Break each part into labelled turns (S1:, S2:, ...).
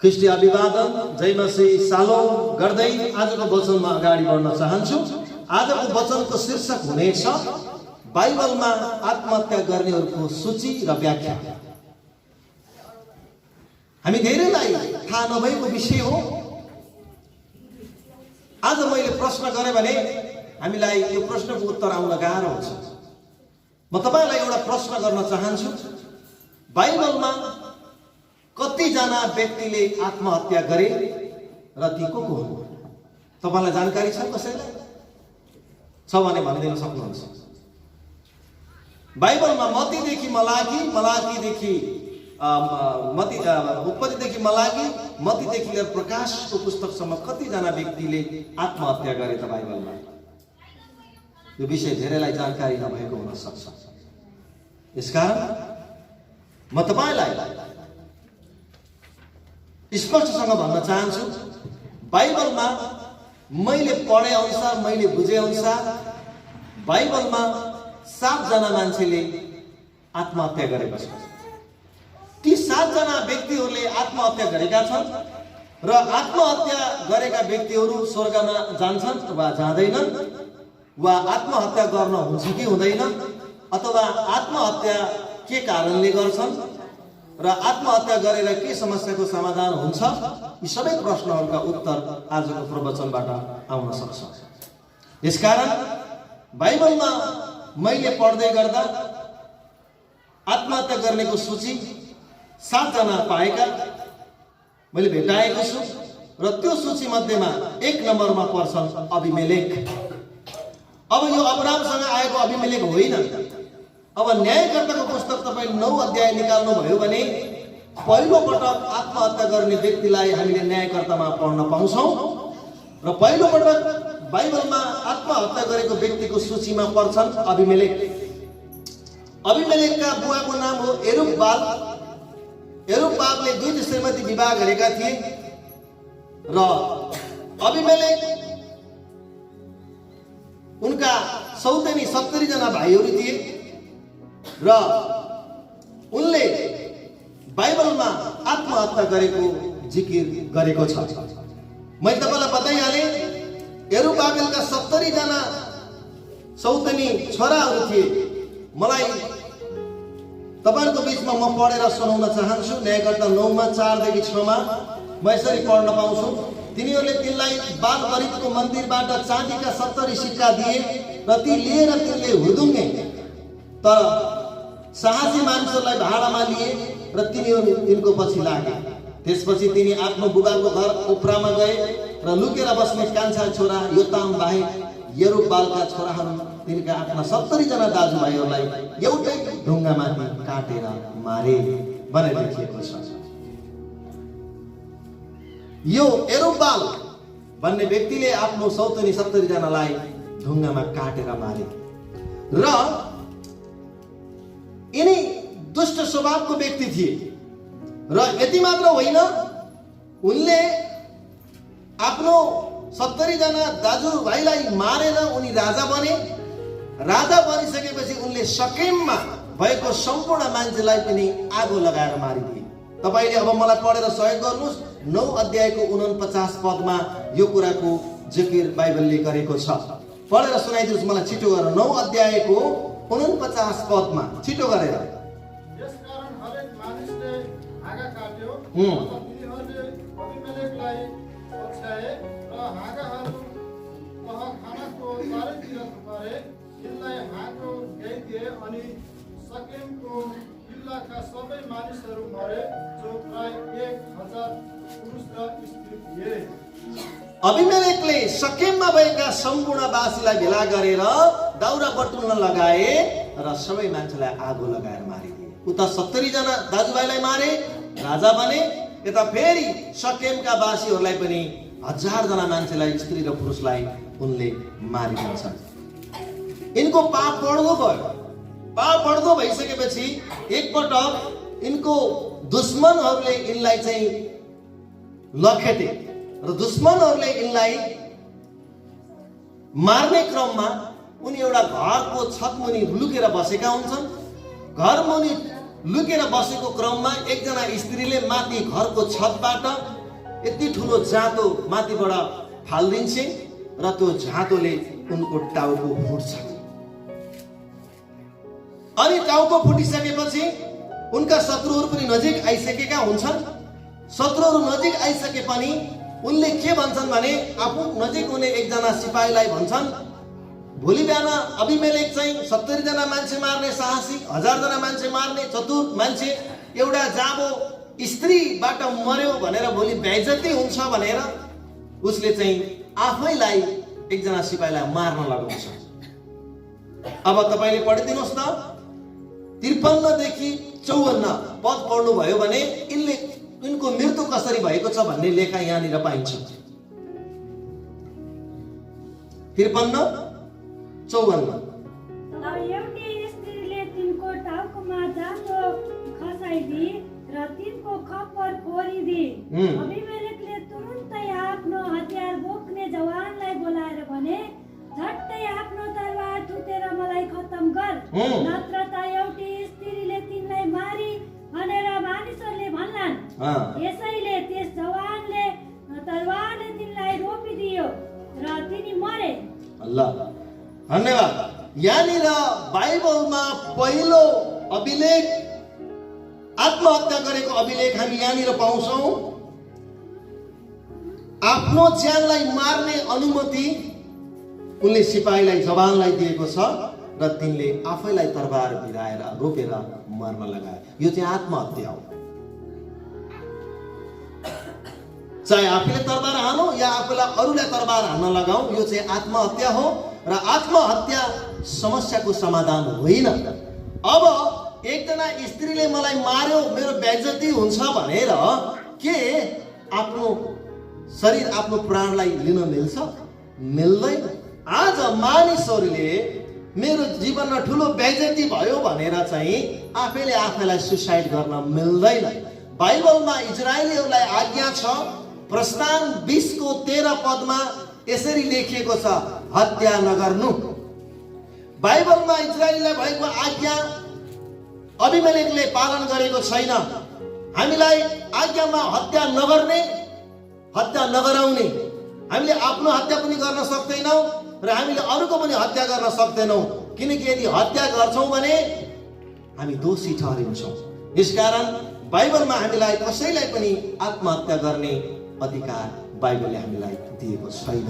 S1: Christie अभिवादन जय मसीह सालोम गर्दै आजको वचनमा अगाडि बढ्न चाहन्छु। आजको वचनको शीर्षक हुनेछ बाइबलमा आत्महत्या गर्नेहरूको सूची र व्याख्या। हामी धेरैलाई थाहा नभएको विषय हो। आज मैले प्रश्न गरेँ भने हामीलाई यो प्रश्नको उत्तर आउन गाह्रो हुन्छ। म तपाईलाई एउटा प्रश्न गर्न चाहन्छु, बाइबलमा कतिजना व्यक्तिले आत्महत्या गरे र ती को हुन्? तपाईलाई जानकारी छ? कसैलाई छ भने भनिदिन सक्नुहुन्छ? बाइबलमा मत्तीदेखि मलाकी, मलाकीदेखि उत्पत्तिदेखि मलाकी, मत्तीदेखि लिएर प्रकाशको पुस्तकसम्म कतिजना व्यक्तिले आत्महत्या गरे त बाइबलमा? यो विषय धेरैलाई जानकारी नभएको हुन सक्छ। यसकारण म तपाईलाई स्पष्टसँग भन्न चाहन्छु, बाइबलमा मैले पढे अनुसार, मैले बुझे अनुसार बाइबलमा 7 जना मान्छेले आत्महत्या गरेका छन्। ती 7 जना व्यक्तिहरूले आत्महत्या गरेका छन् र आत्महत्या गरेका व्यक्तिहरू स्वर्गमा जान्छन् वा जाँदैनन्, वा आत्महत्या गर्न हुन्छ कि हुँदैन, अथवा आत्महत्या के कारणले गर्छन् र आत्महत्या गरेर के समस्याको समाधान हुन्छ, यी सबै प्रश्नहरूका उत्तर आजको प्रवचनबाट आउन सक्छ। यसकारण बाइबलमा मैले पढ्दै गर्दा आत्महत्या गर्नेको सूची 7 जना पाएका मैले भेटाएको छु र त्यो सूची मध्येमा 1 नम्बरमा पर्छन् अबिमेलेक। अब यो अब्रामसँग आएको अबिमेलेक होइन। अब न्यायकर्ताको पुस्तक तपाईले 9 अध्याय निकाल्नु भयो भने पहिलो पटक आत्महत्या गर्ने व्यक्तिलाई हामीले न्यायकर्तामा पढ्न पाउँछौं र पहिलो पटक बाइबलमा आत्महत्या गरेको व्यक्तिको सूचीमा पर्छन् अबिमेलेक। अबिमेलेकका बुवाको नाम हो यरुब्बाल। यरुब्बालले 2 श्रीमती विवाह गरेका थिए र अबिमेलेक उनका सौतेनी 70 जना भाइहरू थिए र उनले बाइबलमा आत्महत्या गरेको जिकिर गरेको छ। मैले तपाईलाई बताइहालेँ, यरुब्बालका 70 जना सौतेनी छोराहरू थिए। मलाई तपाईहरुको बीचमा म पढेर सुनाउन चाहन्छु। न्यायकर्ता 9 मा 4 देखि 6 मा म यसरी पढ्न पाउँछु। तिनीहरूले तिनलाई बालबरीको मन्दिरबाट चाँदीका 70 सिक्का दिए र ती लिएर तिनले हुर्दुङ्गे, तर साहसी मानिसहरूलाई भाडामा लिए र तिनीहरू तिनको पछि लागे। त्यसपछि तिनी आफ्नो बुबाको घर ओफ्रामा गए र लुकेर बस्ने कान्छा छोरा योताम बाहेक यरुब्बालका छोराहरू तिनका आफ्ना 70 जना दाजुभाइहरूलाई एउटै ढुङ्गामाथि काटेर मारे भनेर लेखिएको छ। यो यरुब्बाल भन्ने व्यक्तिले आफ्नो सौतेनी 70 जनालाई ढुङ्गामा काटेर मारे र यिनी दुष्ट स्वभावको व्यक्ति थिए। र यति मात्र होइन, उनले आफ्नो 70 जना दाजुभाइलाई मारेर उनी राजा बने। राजा बनिसकेपछि उनले शकेममा भएको सम्पूर्ण मान्छेलाई पनि आगो लगाएर मारिदिए। तपाईले अब मलाई पढेर सहयोग गर्नुस्। 9 अध्यायको 49 पदमा यो कुराको जिकिर बाइबलले गरेको छ। पढेर सुनाइदिनुस् मलाई छिटो गरेर। 9 अध्यायको 49 पदमा छिटो गरेर।
S2: यसकारण हरेक मानिसले हाँगा काट्यो, तिनीहरूले अबिमेलेकलाई पछ्याए र हाँगाहरू खानाको चारैतिर थुपारे, तिनलाई हाँगो ल्याइदिए अनि शकेमको किल्लाका सबै मानिसहरू मरे, जो प्राय 1000 पुरुष र स्त्री थिए।
S1: अबिमेलेकले शकेममा भएका सम्पूर्ण वासीलाई भेला गरेर दाउरा बटुल्न लगाए र सबै मान्छेलाई आगो लगाएर मारिदिए। उता 70 जना दाजुभाइलाई मारे, राजा बने। यता फेरि शकेमका वासीहरूलाई पनि 1000 जना मान्छेलाई, स्त्री र पुरुषलाई उनले मारिदिन्छन्। यिनको पाप बढ्दो भयो। पाप बढ्दो भइसकेपछि एकपटक यिनको दुश्मनहरूले यिनलाई चाहिँ लखेटे र दुश्मनहरूले यिनलाई मार्ने क्रममा उनी एउटा घरको छतमुनि लुकेर बसेका हुन्छन्। घर मुनि लुकेर बसेको क्रममा एकजना स्त्रीले माथि घरको छतबाट यति ठुलो जाँतो माथिबाट फालिदिन्छे र त्यो जाँतोले उनको टाउको फुट्छ। अनि टाउको फुटिसकेपछि उनका शत्रुहरू पनि नजिक आइसकेका हुन्छन्। शत्रुहरू नजिक आइसके पनि उनले के भन्छन् भने आफू नजिक हुने एकजना सिपाहीलाई भन्छन्, भोलि बिहान अबिमेलेक चाहिँ 70 जना मान्छे मार्ने साहसी, 1000 जना मान्छे मार्ने चतुर मान्छे, एउटा जाबो स्त्रीबाट मर्यो भनेर भोलि बेइज्जती हुन्छ भनेर उसले चाहिँ आफैलाई एकजना सिपाहीलाई मार्न लगाउँछ। अब तपाईले पढिदिनुहोस् न 53 देखि 54 पद पढ्नु भयो भने यिनको मृत्यु कसरी भएको छ भन्ने लेखा यहाँनिर पाइन्छ। 53-54
S3: एउटी स्त्रीले तिनको टाउकोमा जाँतो खसाइदी र तिनको खप्पर फोरिदी। अबिमेलेकले तुरुन्तै आफ्नो हतियार बोक्ने जवानलाई बोलाएर भने, झट्टै आफ्नो तरबार थुतेर मलाई खत्तम गर, नत्र त एउटी स्त्रीले तिनलाई मारी भनेर मानिसहरूले भन्लान्। यसैले त्यस जवानले तरबारले तिनलाई रोपिदियो र तिनी मरे।
S1: अल्लाह धन्यवाद। यहाँनिर बाइबलमा पहिलो अभिलेख आत्महत्या गरेको अभिलेख हामी यहाँनिर पाउँछौँ। आफ्नो ज्यानलाई मार्ने अनुमति उनले सिपाहीलाई जवानलाई दिएको छ र तिनले आफैलाई तरबार भिराएर रोपेर मर्न लगाए। यो चाहिँ आत्महत्या हो। चाहे आफैले तरबार हानौ या आफैलाई अरूलाई तरबार हान्न लगाऊ, यो चाहिँ आत्महत्या हो र आत्महत्या समस्याको समाधान होइन। अब एकजना स्त्रीले मलाई मार्यो, मेरो बेइज्जती हुन्छ भनेर के आफ्नो शरीर आफ्नो प्राणलाई लिन मिल्छ? मिल्दैन। आज मानिसहरूले मेरो जीवनमा ठुलो बेइज्जती भयो भनेर चाहिँ आफैले आफैलाई सुसाइड गर्न मिल्दैन। बाइबलमा इजरायलीहरूलाई आज्ञा छ, प्रस्थान 20:13 पदमा यसरी लेखिएको छ, हत्या नगर्नु। बाइबलमा इजरायलीलाई भएको आज्ञा अबिमेलेकले पालन गरेको छैन। हामीलाई आज्ञामा हत्या नगर्ने, हत्या नगराउने। हामीले आफ्नो हत्या पनि गर्न सक्दैनौँ र हामीले अरूको पनि हत्या गर्न सक्दैनौँ, किनकि यदि हत्या गर्छौँ भने हामी दोषी ठहरिन्छौँ। यसकारण बाइबलमा हामीलाई कसैलाई पनि आत्महत्या गर्ने अधिकार बाइबलले हामीलाई दिएको छैन।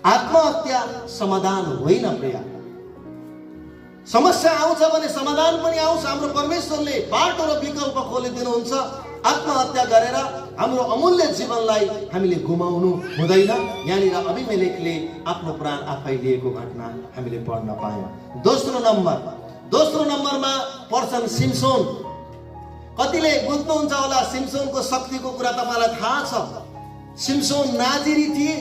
S1: आत्महत्या समाधान होइन प्रिय। समस्या आउँछ भने समाधान पनि आउँछ। हाम्रो परमेश्वरले बाटो र विकल्प खोलिदिनुहुन्छ। आत्महत्या गरेर हाम्रो अमूल्य जीवनलाई हामीले गुमाउनु हुँदैन। यहाँनिर अबिमेलेकले आफ्नो प्राण आफै लिएको घटना हामीले पढ्न पायौँ। दोस्रो नम्बरमा पर्छन् सिम्सोन। कतिले बुझ्नुहुन्छ होला सिम्सोनको शक्तिको कुरा तपाईँलाई थाहा छ। सिम्सोन नाजिरी थिए।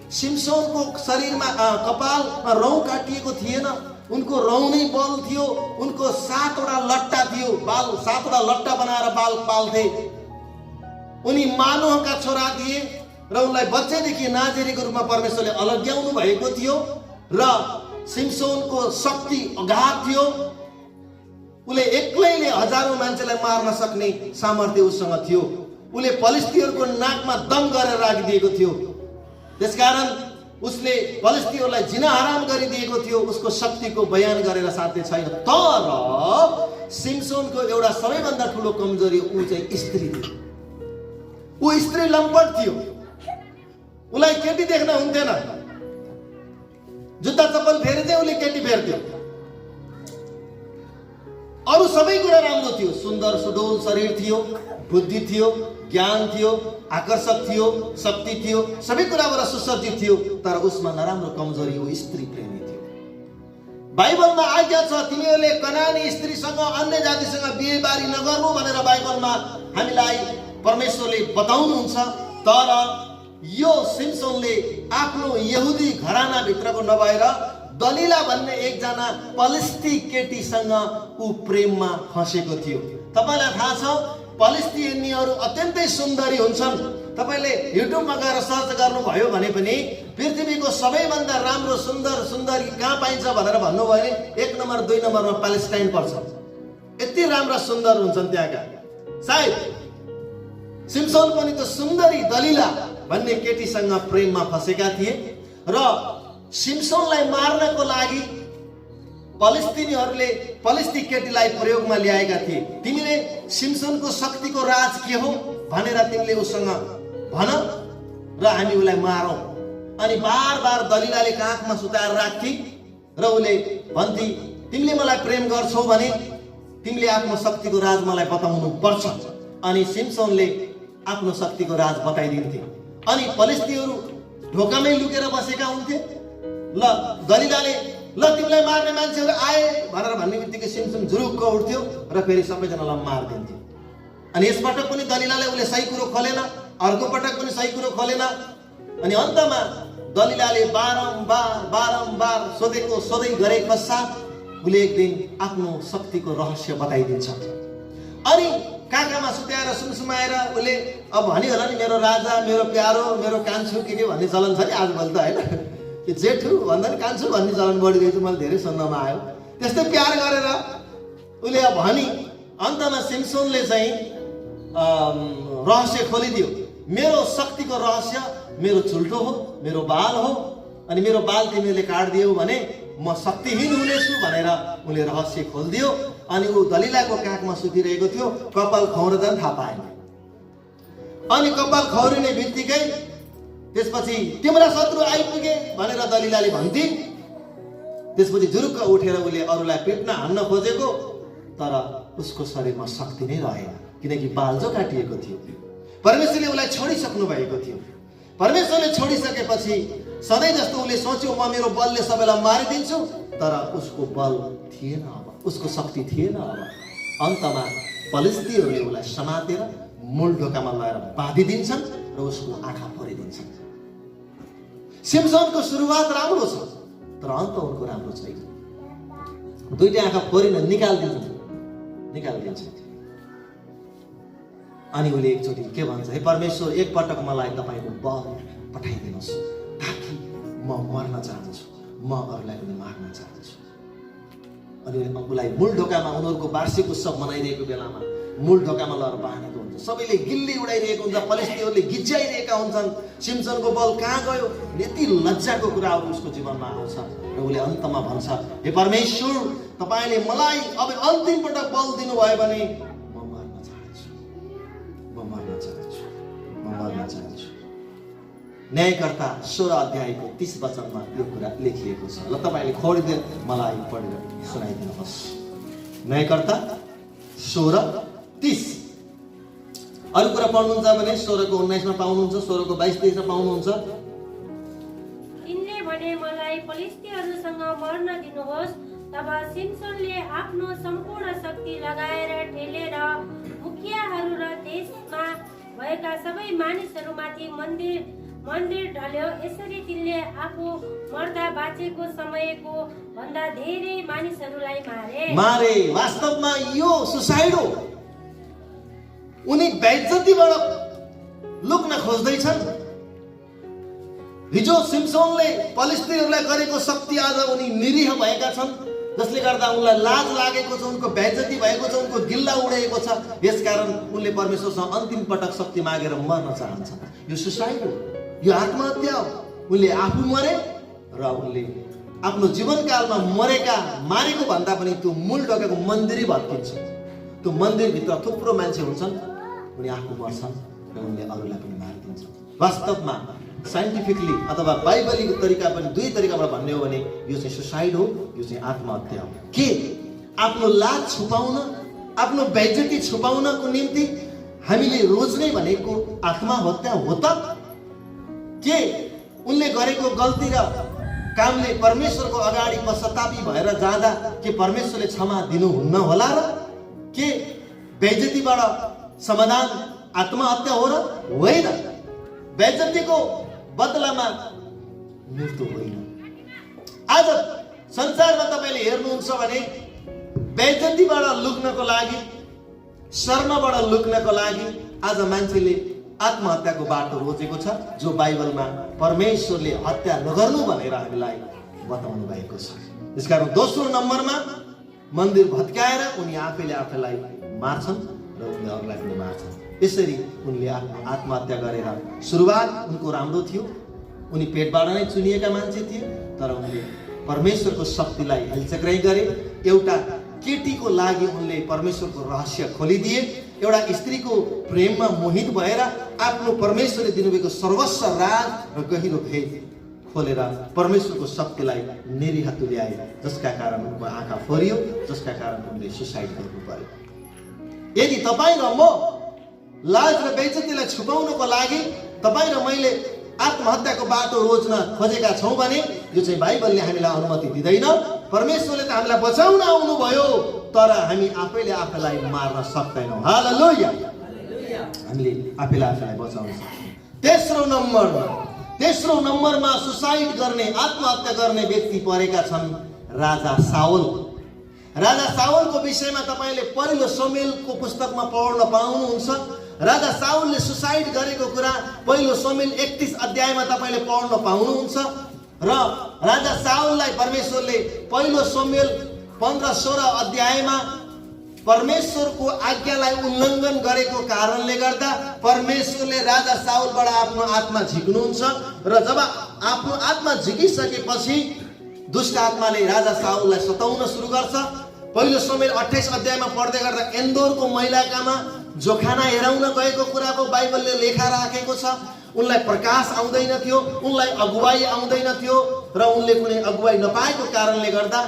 S1: सिम्सोनको शरीरमा कपालमा रौँ काटिएको थिएन, उनको रौँ नै बल थियो। उनको 7वटा लट्टा थियो, बाल 7वटा लट्टा बनाएर बाल पाल्थे। उनी मानोहका छोरा थिए र उनलाई बच्चैदेखि नाजिरीको रूपमा परमेश्वरले अलग्याउनु भएको थियो र सिम्सोनको शक्ति अगाध थियो। उसले एक्लैले हजारौं मान्छेलाई मार्न सक्ने सामर्थ्य उसँग थियो। उसले फलिस्तीहरूको नाकमा दम गरेर राखिदिएको थियो। त्यसकारण उसले फलिस्तीहरूलाई जिना हराम गरिदिएको थियो। उसको शक्तिको बयान गरेर साध्य छैन। तर सिम्सोनको एउटा सबैभन्दा ठुलो कमजोरी ऊ चाहिँ स्त्री थियो। ऊ स्त्री लम्पट थियो। उसलाई केटी देख्न हुन्थेन। जुत्ता चप्पल फेर्थे, उसले केटी फेर्थ्यो। अरू सबै कुरा राम्रो थियो। सुन्दर सुडौल शरीर थियो, बुद्धि थियो, ज्ञान थियो, आकर्षक थियो, शक्ति थियो, सबै कुराबाट सुसज्जित थियो। तर उसमा नराम्रो कमजोरी ऊ स्त्री प्रेमी थियो। बाइबलमा आज्ञा छ तिमीहरूले कनानी स्त्रीसँग, अन्य जातिसँग बिहेबारी नगर्नु भनेर बाइबलमा हामीलाई परमेश्वरले बताउनुहुन्छ। तर यो सिम्सोनले आफ्नो यहुदी घराना भित्रको नभएर दलिला भन्ने एकजना फलिस्ती केटीसँग ऊ प्रेममा फँसेको थियो। तपाईलाई थाहा छ फलिस्तीनीहरू अत्यन्तै सुन्दरी हुन्छन्। तपाईले युट्युबमा गएर सर्च गर्नुभयो भने पनि पृथ्वीको सबैभन्दा राम्रो सुन्दरी कहाँ पाइन्छ भनेर भन्नुभयो भने 1 नम्बर 2 नम्बरमा प्यालेस्टाइन पर्छ। यति राम्रा सुन्दर हुन्छन् त्यहाँका। सायद सिम्सोन पनि त सुन्दरी दलिला भन्ने केटीसँग प्रेममा फसेका थिए र सिम्सोनलाई मार्नको लागि फलिस्तीनीहरूले फलिस्ती केटीलाई प्रयोगमा ल्याएका थिए। तिमीले सिम्सोनको शक्तिको राज के हो भनेर तिमीले उसँग भन र हामी उसलाई मारौँ। अनि बार बार दलिलाले काखमा सुताएर राख्थे र उसले भन्थे तिमीले मलाई प्रेम गर्छौ भने तिमीले आफ्नो शक्तिको राज मलाई बताउनु पर्छ। अनि सिम्सोनले आफ्नो शक्तिको राज बताइदिन्थे। अनि फलिस्तीहरू ढोकामै लुकेर बसेका हुन्थे। ल दलिलाले ल तिमीलाई मार्ने मान्छेहरू आए भनेर भन्ने बित्तिकै सिम्सोन जुरुक्क उठ्थ्यो र फेरि सबैजनालाई मारिदिन्थ्यो। अनि यसपटक पनि दलिलाले उसले सही कुरो खोलेन, अर्को पटक पनि सही कुरो खोलेन। अनि अन्तमा दलिलाले बारम्बार सोधेको सोधै गरेको साथ उसले एक दिन आफ्नो शक्तिको रहस्य बताइदिन्छ। अनि काकामा सुत्याएर सुमसुमाएर उसले अब भनी होला नि मेरो राजा, मेरो प्यारो, मेरो कान्छो के भन्ने चलन छ नि आजकल त होइन। यो जेठु भन्दा नि कान्छो भन्ने चलन बढिरहेको मलाई धेरै सुन्नमा आयो। त्यस्तै प्यार गरेर उसले अब भनी अन्तमा सिम्सोनले चाहिँ रहस्य खोलिदियो। मेरो शक्तिको रहस्य मेरो चुल्टो हो, मेरो बाल हो। अनि मेरो बाल तिमीले काटिदियो भने म शक्तिहीन हुनेछु भनेर उसले रहस्य खोलिदियो। अनि ऊ दलिलाको काखमा सुतिरहेको थियो, कपाल खौरदा थाहा पाएन। अनि कपाल खौरिने बित्तिकै त्यसपछि तिम्रा शत्रु आइपुगे भनेर दलिलाले भन्थे। त्यसपछि जुरुक्क उठेर उसले अरूलाई पिट्न हान्न खोजेको, तर उसको शरीरमा शक्ति नै रहेन किनकि बाल जो काटिएको थियो। परमेश्वरले उसलाई छोडिसक्नु भएको थियो। परमेश्वरले छोडिसकेपछि सधैँ जस्तो उसले सोच्यो म मेरो बलले सबैलाई मारिदिन्छु, तर उसको बल थिएन, अब उसको शक्ति थिएन। अब अन्तमा फलिस्तीहरूले उसलाई समातेर मूल ढोकामा लगाएर बाँधिदिन्छन् र उसको आँखा फोरिदिन्छन्। सिम्सोनको सुरुवात राम्रो छ तर अन्त उनको राम्रो छैन। दुईटै आँखा फोरिन निकालिदिन्छ। अनि उसले एकचोटि के भन्छ, हे परमेश्वर एकपटक मलाई तपाईँको बल पठाइदिनुहोस् ताकि म मर्न चाहन्छु, म अरूलाई पनि मार्न चाहन्छु। अनि उसलाई मूल ढोकामा उनीहरूको वार्षिक उत्सव मनाइरहेको बेलामा मूल ढोकामा लगेर बाँधेको हुन्छ। सबैले गिल्ली उडाइरहेको हुन्छ, फलिस्तीहरूले गिज्जाइरहेका हुन्छन् सिम्सोनको बल कहाँ गयो। यति लज्जाको कुराहरू उसको जीवनमा आउँछ र उसले अन्तमा भन्छ, हे परमेश्वर तपाईँले मलाई अब अन्तिम पटक बल दिनुभयो भने मर्न चाहन्छु। न्यायकर्ता 16 अध्यायको 30 वचनमा यो कुरा लेखिएको छ। ल तपाईँले खोलिदिएर मलाई पढेर सुनाइदिनुहोस्। न्यायकर्ता 16:30। अरू कुरा पढ्नुहुन्छ भने 16को 19मा पाउनुहुन्छ, 16को 22-23मा पाउनुहुन्छ।
S4: तिनले भने मलाई फलिस्तीहरूसँग मर्न दिनुहोस्। तब सिम्सोनले आफ्नो सम्पूर्ण शक्ति लगाएर ठेलेर मुखियाहरू र देशमा भएका सबै मानिसहरूमाथि मन्दिर ढल्यो। यसरी तिनले आफू मर्दा बाँचेको समयको भन्दा धेरै मानिसहरूलाई मारे।
S1: वास्तवमा यो सुसाइड हो। उनी बेइज्जतीबाट लुक्न खोज्दैछन्। हिजो सिम्सोनले फलिस्तीहरूलाई गरेको शक्ति आज उनी निरीह भएका छन्, जसले गर्दा उनलाई लाज लागेको छ, उनको बेइज्जती भएको छ, उनको गिल्ला उडेको छ। यसकारण उनले परमेश्वरसँग अन्तिम पटक शक्ति मागेर मर्न चाहन्छन्। यो सुसाइड हो, यो आत्महत्या हो। उनले आफू मरे र उनले आफ्नो जीवनकालमा मारेको भन्दा पनि त्यो मूल ढोकाको मन्दिरै भत्किन्छ। त्यो मन्दिरभित्र थुप्रो मान्छे हुन्छन्, उनी आफू मर्छन् र उनले अरूलाई पनि मारिदिन्छन्। वास्तवमा साइन्टिफिकली अथवा बाइबलीको तरिका पनि दुई तरिकाबाट भन्ने हो भने यो चाहिँ सुसाइड हो, यो चाहिँ आत्महत्या हो। के आफ्नो लाज छुपाउन, आफ्नो बेइज्जती छुपाउनको निम्ति हामीले रोज्ने भनेको आत्महत्या हो त? के उनले गरेको गल्ती र कामले परमेश्वरको अगाडि पश्चातापी भएर जाँदा के परमेश्वरले क्षमा दिनुहुन्न होला र? के बेइज्जतीबाट समाधान आत्महत्या हो र? होइन। बेइज्जतीको बदलामा मृत्यु होइन। आज संसारमा तपाईले हेर्नुहुन्छ भने बेइज्जतीबाट लुक्नको लागि, शर्मबाट लुक्नको लागि आज मान्छेले आत्महत्याको बाटो रोजेको छ, जो बाइबलमा परमेश्वरले हत्या नगर्नु भनेर हामीलाई बताउनु भएको छ। त्यसकारण दोस्रो नम्बरमा मन्दिर भत्काएर उनी आफैले आफैलाई मार्छन् र उनले अरूलाई पनि मार्छन्। यसरी उनले आत्महत्या गरेर सुरुवात उनको राम्रो थियो, उनी पेटबाट नै चुनिएका मान्छे थिए, तर उनले परमेश्वरको शक्तिलाई हेलचक्राइ गरे। एउटा केटीको लागि उनले परमेश्वरको रहस्य खोलिदिए। एउटा स्त्रीको प्रेममा मोहित भएर आफ्नो परमेश्वरले दिनुभएको सर्वस्व राज र गहिरो भेद खोलेर परमेश्वरको शक्तिलाई निरीह तुल्याए, जसका कारण उनको आँखा फोरियो, जसका कारण उनले सुसाइड गर्नु पर्यो। यदि तपाईँ र म लाज र बेइज्जतीलाई छुपाउनको लागि तपाईँ र मैले आत्महत्याको बाटो रोज्न खोजेका छौँ भने यो चाहिँ बाइबलले हामीलाई अनुमति दिँदैन। परमेश्वरले त हामीलाई बचाउन आउनुभयो, तर हामी आफैले आफैलाई मार्न सक्दैनौँ। हालेलुया। हामीले आफैले आफैलाई बचाउन सक्छौँ। तेस्रो नम्बरमा सुसाइड गर्ने, आत्महत्या गर्ने व्यक्ति परेका छन् राजा साउल। राजा साउलको विषयमा तपाईँले पहिलो शमूएलको पुस्तकमा पढ्न पाउनुहुन्छ। राजा साउलले सुसाइड गरेको कुरा पहिलो शमूएल 31 अध्यायमा तपाईँले पढ्न पाउनुहुन्छ। र राजा साउललाई परमेश्वरले पहिलो शमूएल 15-16 अध्यायमा परमेश्वरको आज्ञालाई उल्लङ्घन गरेको कारणले गर्दा परमेश्वरले राजा साउलबाट आफ्नो आत्मा झिक्नुहुन्छ। र जब आफ्नो आत्मा झिकिसकेपछि दुष्ट आत्माले राजा साउललाई सताउन सुरु गर्छ। पहिलो शमूएल 28 अध्यायमा पढ्दै गर्दा एन्दोरको मैलाकामा जोखाना हेराउन गएको कुराको बाइबलले लेखा राखेको छ। उनलाई प्रकाश आउँदैन थियो, उनलाई अगुवाई आउँदैन थियो, र उनले कुनै अगुवाई नपाएको कारणले गर्दा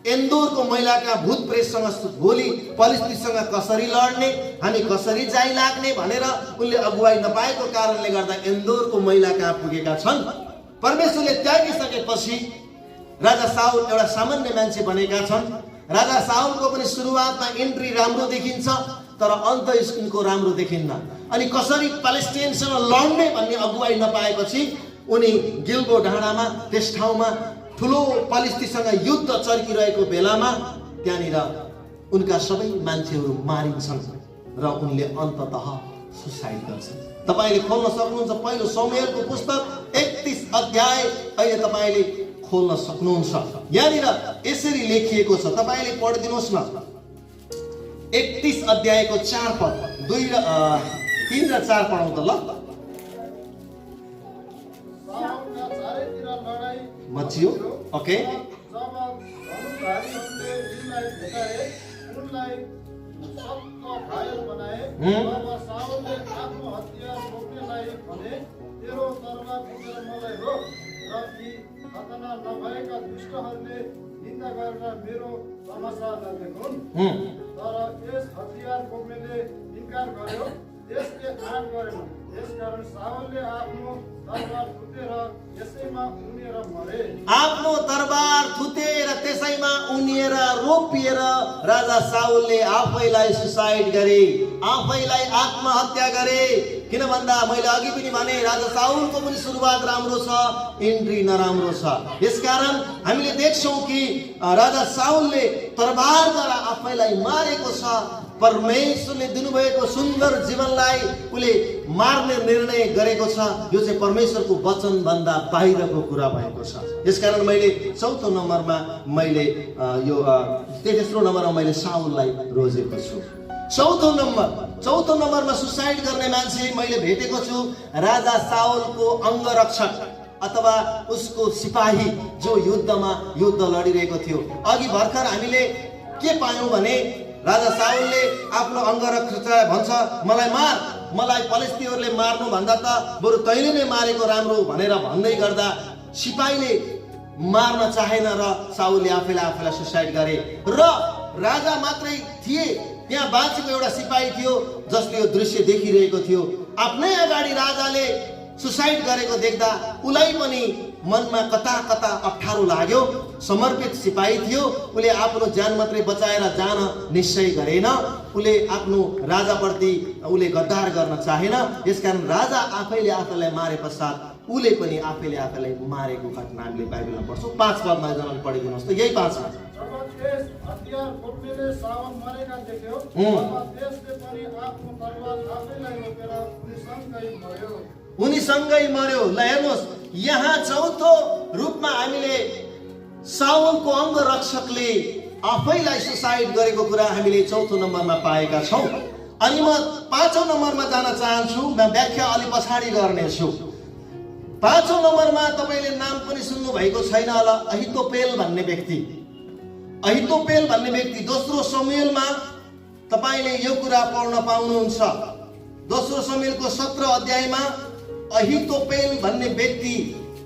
S1: एन्दोरको महिलाका भूत प्रेतसँग भोलि पलिस्तीसँग कसरी लड्ने, हामी कसरी जाइ लाग्ने भनेर उनले अगुवाई नपाएको कारणले गर्दा एन्दोरको महिला कहाँ पुगेका छन्। परमेश्वरले त्यागिसकेपछि राजा साउल एउटा सामान्य मान्छे बनेका छन्। राजा साउलको पनि सुरुवातमा एन्ट्री राम्रो देखिन्छ, तर अन्त उनको राम्रो देखिन्न। अनि कसरी प्यालेस्टाइनसँग लड्ने भन्ने अगुवाई नपाएपछि उनी गिल्बो डाँडामा, त्यस ठाउँमा ठुलो पलिस्तीसँग युद्ध चर्किरहेको बेलामा त्यहाँनिर उनका सबै मान्छेहरू मारिन्छन् र उनले अन्ततः सुसाइड गर्छन्। तपाईँले खोल्न सक्नुहुन्छ पहिलो शमूएलको पुस्तक 31 अध्याय अहिले तपाईँले खोल्न सक्नुहुन्छ। यहाँनिर यसरी लेखिएको छ, तपाईँले पढिदिनुहोस् न। 31 अध्यायको 4 पद, 3 र 4 पढौँ त ल। मचियो, ओके।
S2: जब धनुधारीहरूले यिनलाई भेटाए, उनलाई सख्त घायल बनाए, तब साउलले आफ्नो हतियार बोक्नेलाई भने, तेरो तरबार बोकेर मलाई रोक, र यी खतना नभएका दुष्टहरूले निन्दा गरेर मेरो तमासा नदेखुन्। तर यस हतियार बोक्नेले इन्कार गर्यो, यसले आँट गरेन। यसकारण साउलले आफ्नो तरबार फुटेर यसैमा उनिएर मरे।
S1: आफ्नो तरबार थुतेर त्यसैमा उनिएर रोपिएर राजा साउलले आफैलाई सुसाइड गरे, आफैलाई आत्महत्या गरे। किन भन्दा मैले अघि पनि भने राजा साउलको पनि सुरुवात राम्रो छ, एन्ट्री नराम्रो छ। यसकारण हामीले देख्छौँ कि राजा साउलले तरबारद्वारा आफैलाई मारेको छ। परमेश्वरले दिनुभएको सुन्दर जीवनलाई उले मार्ने निर्णय गरेको छ। यो चाहिँ परमेश्वरको वचन भन्दा बाहिरको कुरा भएको छ। यसकारण मैले चौथो नम्बरमा मैले यो तेस्रो नम्बरमा मैले साउललाई रोजेको छु। चौथो नम्बरमा सुसाइड गर्ने मान्छे मैले भेटेको छु राजा साउलको अङ्गरक्षक अथवा उसको सिपाही जो युद्धमा युद्ध लडिरहेको थियो। अघि भर्खर हामीले के पायौँ भने राजा साउलले आफ्नो अङ्गरक्षकलाई भन्छ, मलाई मार, मलाई पलिस्तीहरूले मार्नु भन्दा त बरु तैँले नै मारेको राम्रो भनेर भन्दै गर्दा सिपाहीले मार्न चाहेन र साउलले आफैलाई सुसाइड गरे। र राजा मात्रै थिए, त्यहाँ बाँचेको एउटा सिपाही थियो जसले यो दृश्य देखिरहेको थियो। आफ्नै अगाडि राजाले सुसाइड गरेको देख्दा उलाई पनि मनमा कता कता अप्ठ्यारो लाग्यो। समर्पित सिपाही थियो, उले आफ्नो ज्यान मात्रै बचाएर जान निश्चय गरेन। उले आफ्नो राजाप्रति उले गद्दार गर्न चाहेन। यसकारण राजा आफैले आफैलाई मारे पश्चात उले पनि आफैले आफैलाई मारेको घटना हामीले बाइबलमा पढ्छौँ। 5 पदमा जनाले पढिदिनुहोस् त, यही 5 मा।
S2: जब त्यस हतियार बोक्नेले साउल मरेका देख्यो, तब त्यसले पनि आफ्नो तरबार आफैलाई रोकेर
S1: उनीसँगै मर्यो। ल हेर्नुहोस्, यहाँ चौथो रूपमा हामीले साउलको अङ्गरक्षकले आफैलाई सुसाइड गरेको कुरा हामीले चौथो नम्बरमा पाएका छौँ। अनि म 5औं नम्बरमा जान चाहन्छु। म व्याख्या अलि पछाडि गर्नेछु। 5औं नम्बरमा तपाईले नाम पनि सुन्नु भएको छैन होला, अहितोपेल भन्ने व्यक्ति। अहितोपेल भन्ने व्यक्ति दोस्रो शमूएलमा तपाईले यो कुरा पढ्न पाउनुहुन्छ। दोस्रो शमूएलको 17 अध्यायमा अहितोपेल भन्ने व्यक्ति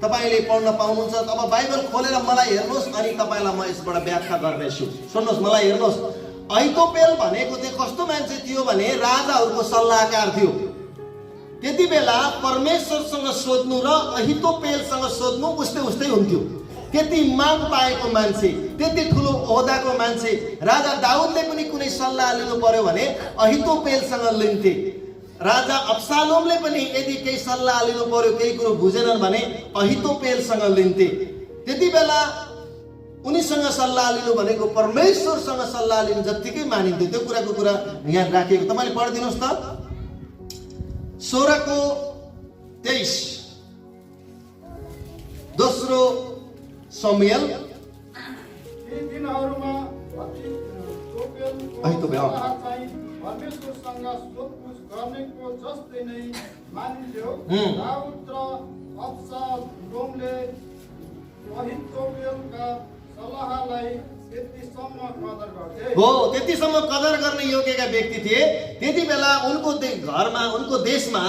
S1: तपाईले पढ्न पाउनुहुन्छ। अब बाइबल खोलेर मलाई हेर्नुहोस् अनि तपाईलाई म यसबाट व्याख्या गर्नेछु। सुन्नुहोस्, मलाई हेर्नुहोस्। अहितोपेल भनेको चाहिँ कस्तो मान्छे थियो भने राजाहरूको सल्लाहकार थियो। त्यति बेला परमेश्वरसँग सोध्नु र अहितोपेलसँग सोध्नु उस्तै उस्तै हुन्थ्यो। त्यति मान पाएको मान्छे, त्यति ठुलो ओहदाको मान्छे। राजा दाउदले पनि कुनै सल्लाह लिनु पर्यो भने अहितोपेलसँग लिन्थे। राजा अब्सालोमले पनि यदि केही सल्लाह लिनु पर्यो, केही कुरो बुझेनन् भने अहितोपेलसँग लिन्थे। त्यति बेला उनीसँग सल्लाह लिनु भनेको परमेश्वरसँग सल्लाह लिनु जत्तिकै मानिन्थ्यो। त्यो कुराको कुरा यहाँ राखिएको। तपाईले पढिदिनुहोस् त 16:23 दोस्रो शमूएल।
S2: ती दिनहरूमा
S1: अहितोपेल
S2: परमेश्वरसँग सोधपुछ गर्नेको जस्तै नै मानिन्थ्यो। दाउद र अब्सालोमले अहितोपेलका सल्लाहलाई त्यतिसम्म कदर गर्थे।
S1: हो, त्यतिसम्म कदर गर्ने योग्यका व्यक्ति थिए। त्यति बेला उनको घरमा, उनको देशमा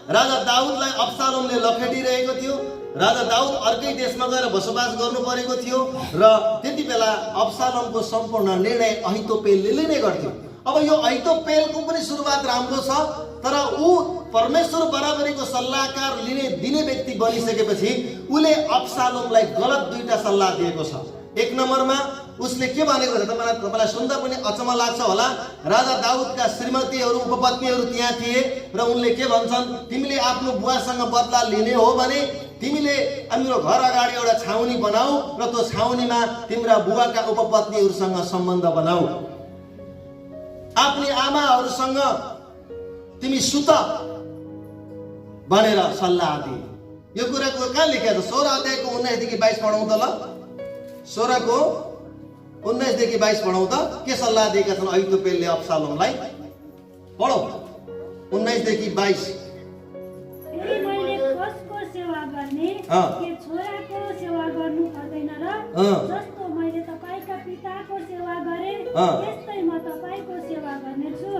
S1: राजा दाउदलाई अब्सालोमले लखेटिरहेको थियो। राजा दाउद अर्कै देशमा गएर बसोबास गर्नु परेको थियो र त्यति बेला अब्सालोमको सम्पूर्ण निर्णय अहितोपेलले नै गर्थ्यो। अब यो अहितोपेलको पनि सुरुवात राम्रो छ, तर ऊ परमेश्वर बराबरीको सल्लाहकार दिने व्यक्ति बनिसकेपछि उसले अब्सालोमलाई गलत दुईटा सल्लाह दिएको छ। 1 नम्बरमा उसले के भनेको छ तपाईलाई सुन्दा पनि अचम्म लाग्छ होला। राजा दाउदका श्रीमतीहरू, उपपत्नीहरू त्यहाँ थिए र उनले के भन्छन्, तिमीले आफ्नो बुवासँग बदला लिने हो भने तिमीले हाम्रो घर अगाडि एउटा छाउनी बनाऊ र त्यो छाउनीमा तिम्रा बुवाका उपपत्नीहरूसँग सम्बन्ध बनाऊ। आफ्नी आमाहरूसँग तिमी सुत भनेर सल्लाह दिए। यो कुराको कहाँ लेखेको छ? 16 अध्यायको 19 देखि 22 पढौँ त ल। 16 को 19 देखि 22 पढौँ त। के सल्लाह दिएका छन् अहितोपेलले अब्सालोमलाई? पढौँ 19 देखि 22।
S3: मैले कसको सेवा गर्ने, के छोराको सेवा गर्नु पर्दैन र जस्तो मैले तपाईका पिताको सेवा गरे त्यस्तै म तपाईको सेवा गर्नेछु।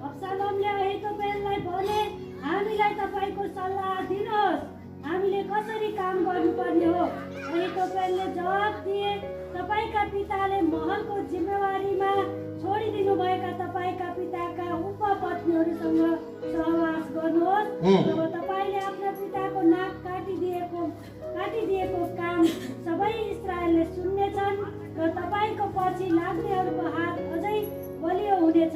S3: अब्सालोमले अहितोपेललाई भने, हामीलाई तपाईको सल्लाह दिनुहोस्, हामीले कसरी काम गर्नुपर्ने हो। अहितोपेलले जवाब दिए, तपाईका पिताले महलको जिम्मेवारीमा छोडिदिनु भएका तपाईका पिताका उपपत्नीहरूसँग सहवास गर्नुहोस्। जब तपाईले आफ्ना पिताको नाक काटिदिएको काम सबै इस्राएलले सुन्नेछन् र तपाईको पछि लाग्नेहरूको हात अझै बलियो हुनेछ।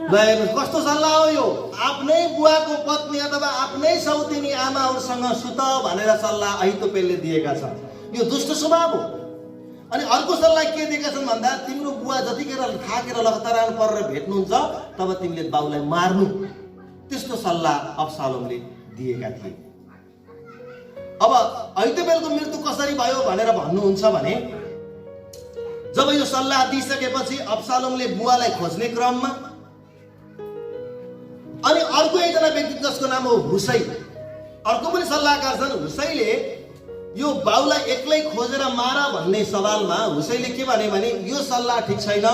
S1: कस्तो सल्लाह हो यो? आफ्नै बुवाको पत्नी अथवा आफ्नै सौतेनी आमाहरूसँग सुत भनेर सल्लाह अहितोपेलले दिएका छन्। यो दुष्ट स्वभाव हो। अनि अर्को सल्लाह के दिएका छन् भन्दा, तिम्रो बुवा जतिखेर थाकेर लखतरान परेर भेट्नुहुन्छ तब तिमीले बाउलाई मार्नु। त्यस्तो सल्लाह अब्सालोमले दिएका थिए। अब अहितोपेलको मृत्यु कसरी भयो भनेर भन्नुहुन्छ भने, जब यो सल्लाह दिइसकेपछि अब्सालोमले बुवालाई खोज्ने क्रममा अनि अर्को एकजना व्यक्ति जसको नाम हो हुसै, अर्को पनि सल्लाहकार छन्। हुसैले यो बाउलाई एक्लै खोजेर मार भन्ने सवालमा हुसैले के भने यो सल्लाह ठिक छैन,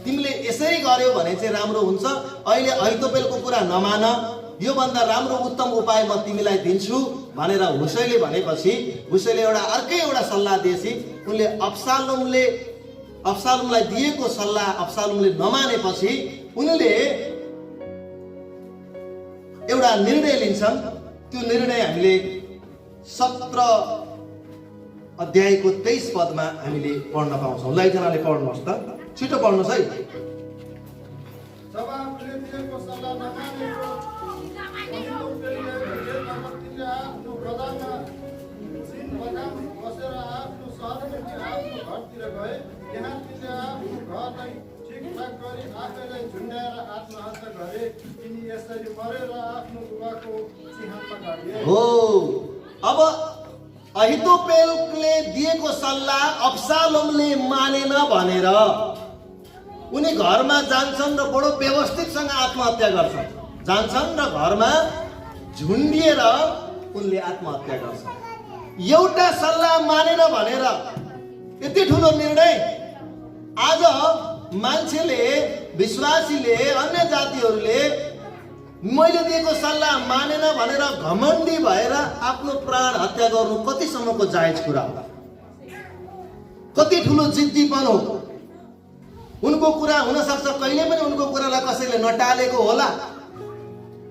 S1: तिमीले यसरी गर्यौ भने चाहिँ राम्रो हुन्छ। अहिले अहितोपेलको कुरा नमान, यो भन्दा राम्रो उत्तम उपाय म तिमीलाई दिन्छु भनेर हुसैले भनेपछि हुसैले अर्कै सल्लाह दिएपछि उनले अब्सालोमलाई दिएको सल्लाह अब्सालोमले नमानेपछि उनले एउटा निर्णय लिन्छन्। त्यो निर्णय हामीले 17 अध्यायको 23 पदमा हामीले पढ्न पाउँछौँ। ल एकजनाले पढ्नुहोस् त, छिटो पढ्नुहोस् है। हो, अब अहितोपेलले दिएको सल्लाह अब्सालोमले मानेन भनेर उनी घरमा जान्छन् र बडो व्यवस्थितसँग आत्महत्या गर्छन्। जान्छन् र घरमा झुन्डिएर उनले आत्महत्या गर्छन्। एउटा सल्लाह मानेन भनेर यति ठुलो निर्णय। आज मान्छेले, विश्वासीले, अन्य जातिहरूले मैले दिएको सल्लाह मानेन भनेर घमण्डी भएर आफ्नो प्राण हत्या गर्नु कतिसम्मको जायज कुरा हो? कति ठुलो जिद्दीपन हो? उनको कुरा हुन सक्छ कहिले पनि उनको कुरालाई कसैले नटालेको होला।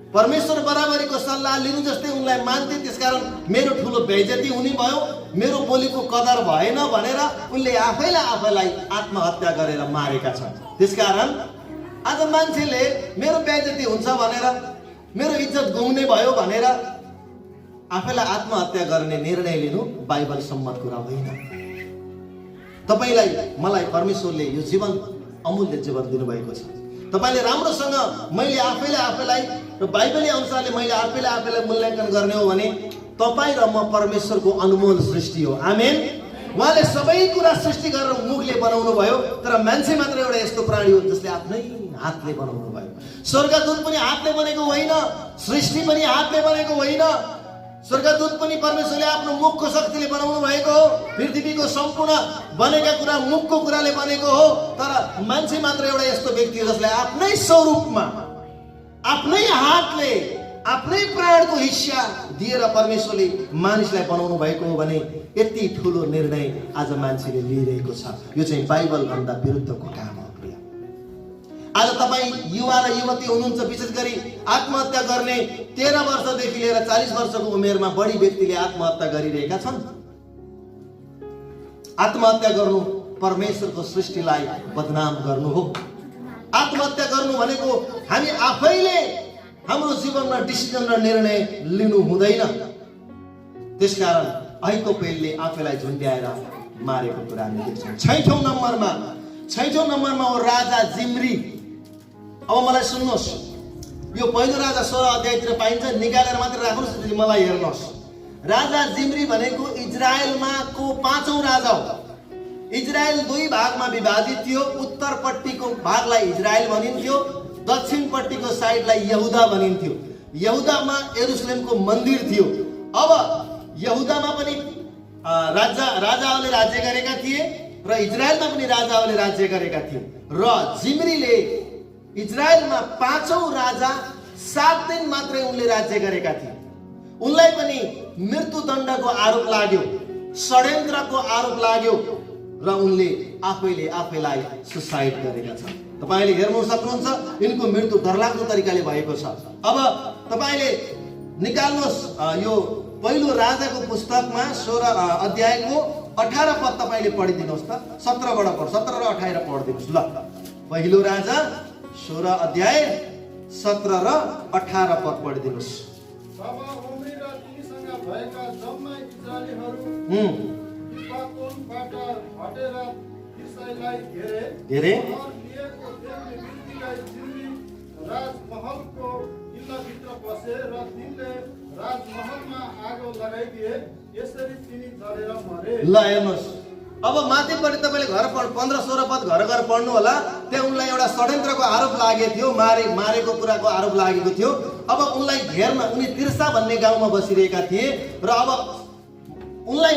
S1: परमेश्वर बराबरीको सल्लाह लिनु जस्तै उनलाई मान्थे, त्यसकारण मेरो ठुलो बेइज्जती हुने भयो, मेरो बोलीको कदर भएन भनेर उनले आफैलाई आत्महत्या गरेर मारेका छन्। त्यसकारण आज मान्छेले मेरो बेइज्जती हुन्छ भनेर, मेरो इज्जत गुम्ने भयो भनेर आफैलाई आत्महत्या गर्ने निर्णय लिनु बाइबल सम्मत कुरा होइन। तपाईलाई मलाई परमेश्वरले यो जीवन, अमूल्य जीवन दिनुभएको छ। तपाईले राम्रोसँग मैले आफैलाई र बाइबली अनुसारले मैले आफैलाई मूल्याङ्कन गर्ने हो भने तपाईँ र म परमेश्वरको अनमोल सृष्टि हो। आमेन। उहाँले सबै कुरा सृष्टि गरेर मुखले बनाउनु भयो, तर मान्छे मात्र एउटा यस्तो प्राणी हो जसले आफ्नै हातले बनाउनु भयो। स्वर्गदूत पनि हातले बनेको होइन, सृष्टि पनि हातले बनेको होइन। स्वर्गदूत पनि परमेश्वरले आफ्नो मुखको शक्तिले बनाउनु भएको हो। पृथ्वीको सम्पूर्ण बनेका कुरा मुखको कुराले बनेको हो। तर मान्छे मात्र एउटा यस्तो व्यक्ति हो जसले आफ्नै स्वरूपमा, आफ्नै हातले, आफ्नै प्राणको हिस्सा दिएर परमेश्वरले मानिसलाई बनाउनु भएको हो भने यति ठुलो निर्णय आज मान्छेले लिइरहेको छ। यो चाहिँ बाइबल भन्दा विरुद्धको काम हो। आज तपाईँ युवा र युवती हुनुहुन्छ, विशेष गरी आत्महत्या गर्ने 13 वर्षदेखि लिएर 40 वर्षको उमेरमा बढी व्यक्तिले आत्महत्या गरिरहेका छन्। आत्महत्या गर्नु परमेश्वरको सृष्टिलाई बदनाम गर्नु हो। आत्महत्या गर्नु भनेको हामी आफैले हाम्रो जीवनमा डिसिजन र निर्णय लिनु हुँदैन। त्यसकारण अहितोपेलले आफैलाई झुन्ड्याएर मारेको कुरा हामी देख्छौँ। 6औं नम्बरमा हो राजा जिम्री। अब मलाई सुन्नुहोस्, यो पहिलो राजा 16 अध्यायतिर पाइन्छ, निकालेर मात्र राख्नुहोस्, मलाई हेर्नुहोस्। राजा जिम्री भनेको इजरायलमा को 5औं राजा हो। इजरायल 2 भागमा विभाजित थियो। उत्तरपट्टिको भागलाई इजरायल भनिन्थ्यो, दक्षिणपट्टिको साइडलाई यहुदा भनिन्थ्यो। यहुदामा यरुशलेमको मन्दिर थियो। अब यहुदामा पनि राजाहरूले राज्य गरेका थिए र इजरायलमा पनि राजाहरूले राज्य गरेका थिए। र जिम्रीले इजरायलमा 5औं राजा 7 दिन मात्रै उनले राज्य गरेका थिए। उनलाई पनि मृत्युदण्डको आरोप लाग्यो, षड्यन्त्रको आरोप लाग्यो र उनले आफैलाई सुसाइड गरेका छन्। तपाईले हेर्न सक्नुहुन्छ, यिनको मृत्यु डरलाग्दो तरिकाले भएको छ। अब तपाईले निकाल्नुहोस् यो पहिलो राजाको पुस्तकमा 16 अध्यायको 18 पद तपाईले पढिदिनुहोस् त। 17 बाट पढ, 17 र 18 पढिदिनुहोस् ल। पहिलो राजा 16 अध्याय 17 र 18 पद पढिदिनुहोस्।
S2: तब ओम्री र तिनीसँग भएका जम्मा इस्राएलीहरू गिबोनबाट हटेर तिर्सालाई घेरे। और लिएको देख्ने बित्तिकै जिम्री राजमहलको किल्लाभित्र पसे र तिनले राजमहलमा आगो लगाइदिए। यसरी तिनी जलेर मरे।
S1: ल हेर्नुहोस्, अब माथिपट्टि तपाईँले घर 15-16 पद घर पढ्नु होला। त्यहाँ उनलाई एउटा षड्यन्त्रको आरोप लागेको थियो, मारेको कुराको आरोप लागेको थियो। अब उनलाई घेर्न उनी तिर्सा भन्ने गाउँमा बसिरहेका थिए र अब उनलाई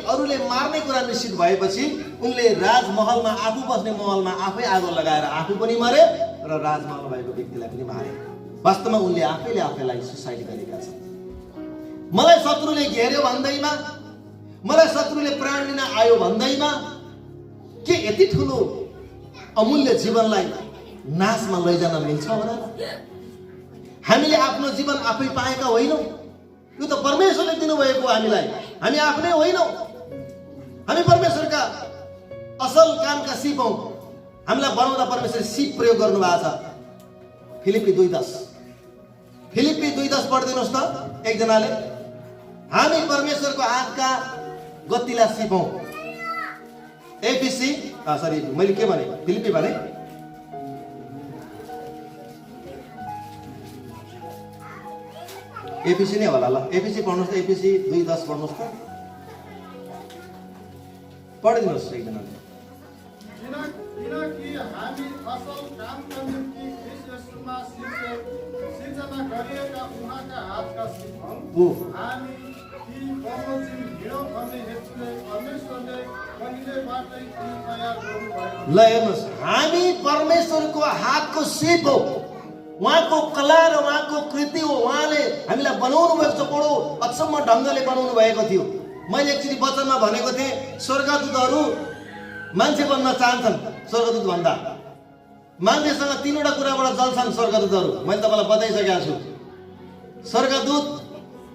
S1: अरूले मार्ने कुरा निश्चित भएपछि उनले राजमहलमा, आफू बस्ने महलमा आफै आगो लगाएर आफू पनि मरे र राजमहल भएको व्यक्तिलाई पनि मारे। वास्तवमा उनले आफैलाई सुसाइड गरेका छन्। मलाई शत्रुले घेर्यो भन्दैमा, मलाई शत्रुले प्राण लिन आयो भन्दैमा के यति ठुलो अमूल्य जीवनलाई नाशमा लैजान मिल्छ होला? हामीले आफ्नो जीवन आफै पाएका होइनौँ, यो त परमेश्वरले दिनुभएको हामीलाई। हामी आफ्नै होइनौँ, हामी परमेश्वरका असल कामका सिप हौँ। हामीलाई बनाउँदा परमेश्वरले सिप प्रयोग गर्नु भएको छ। फिलिप्पी 2:10 पढिदिनुहोस् त एकजनाले। हामी परमेश्वरको हातका गतिला सिप हौँ। मैले के भने? फिलिप्पी भने। एफिसी नै होला ल। एफिसी पढ्नुहोस् त, एफिसी 2:10 पढ्नुहोस् त, पढिदिनुहोस् एकजनाले।
S2: किनकि हामी असल कामका निम्ति ख्रीष्ट येशूमा सिर्जना गरिएका उहाँका हातका सिप हौँ।
S1: ओ।
S2: हामी ती बमोजिम हिँडौँ भन्ने हेतुले परमेश्वरले पहिलेबाटै ती तयार गर्नुभएको
S1: ल हेर्नुहोस्, हामी परमेश्वरको हातको सिप हो, उहाँको कला र उहाँको कृति हो। उहाँले हामीलाई बनाउनु भएको छ, बडो अचम्म ढङ्गले बनाउनु भएको थियो। मैले एकचोटि वचनमा भनेको थिएँ, स्वर्गदूतहरू मान्छे बन्न चाहन्छन्। स्वर्गदूत भन्दा मान्छेसँग 3वटा कुराबाट जल्छन् स्वर्गदूतहरू। मैले तपाईँलाई बताइसकेको छु। स्वर्गदूत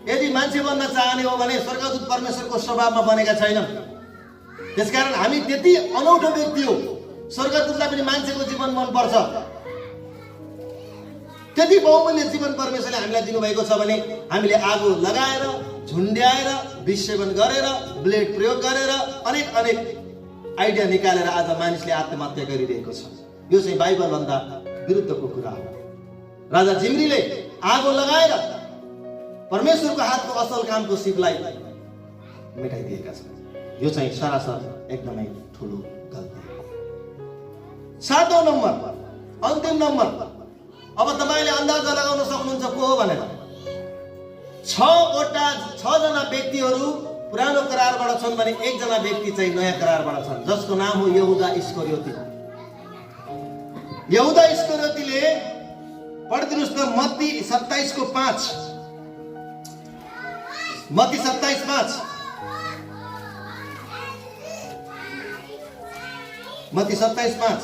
S1: यदि मान्छे बन्न चाहने हो भने स्वर्गदूत परमेश्वरको स्वभावमा बनेका छैनन्। त्यसकारण हामी त्यति अनौठो व्यक्ति हो, स्वर्गदूतलाई पनि मान्छेको जीवन मनपर्छ। त्यति बहुमूल्य जीवन परमेश्वरले हामीलाई दिनुभएको छ भने हामीले आगो लगाएर, झुन्ड्याएर, विसेवन गरेर, ब्लेड प्रयोग गरेर अनेक आइडिया निकालेर आज मानिसले आत्महत्या गरिरहेको छ। यो चाहिँ बाइबलभन्दा विरुद्धको कुरा हो। राजा जिम्रीले आगो लगाएर परमेश्वरको हातको असल कामको सिपलाई मेटाइदिएका छन्। यो चाहिँ सरासर एकदमै ठुलो गल्ती हो। 7औं नम्बर, अन्तिम नम्बर, अब तपाईँले अन्दाजा लगाउन सक्नुहुन्छ को हो भनेर। 6 जना व्यक्तिहरू पुरानो करारबाट छन् भने 1 जना व्यक्ति चाहिँ नयाँ करारबाट छन्, जसको नाम हो यहुदा इस्करियोती। यहुदा इस्करियोतीले पढिदिनुहोस् त मत्ती 27:5। मत्ती 27:5। मत्ती 27:5।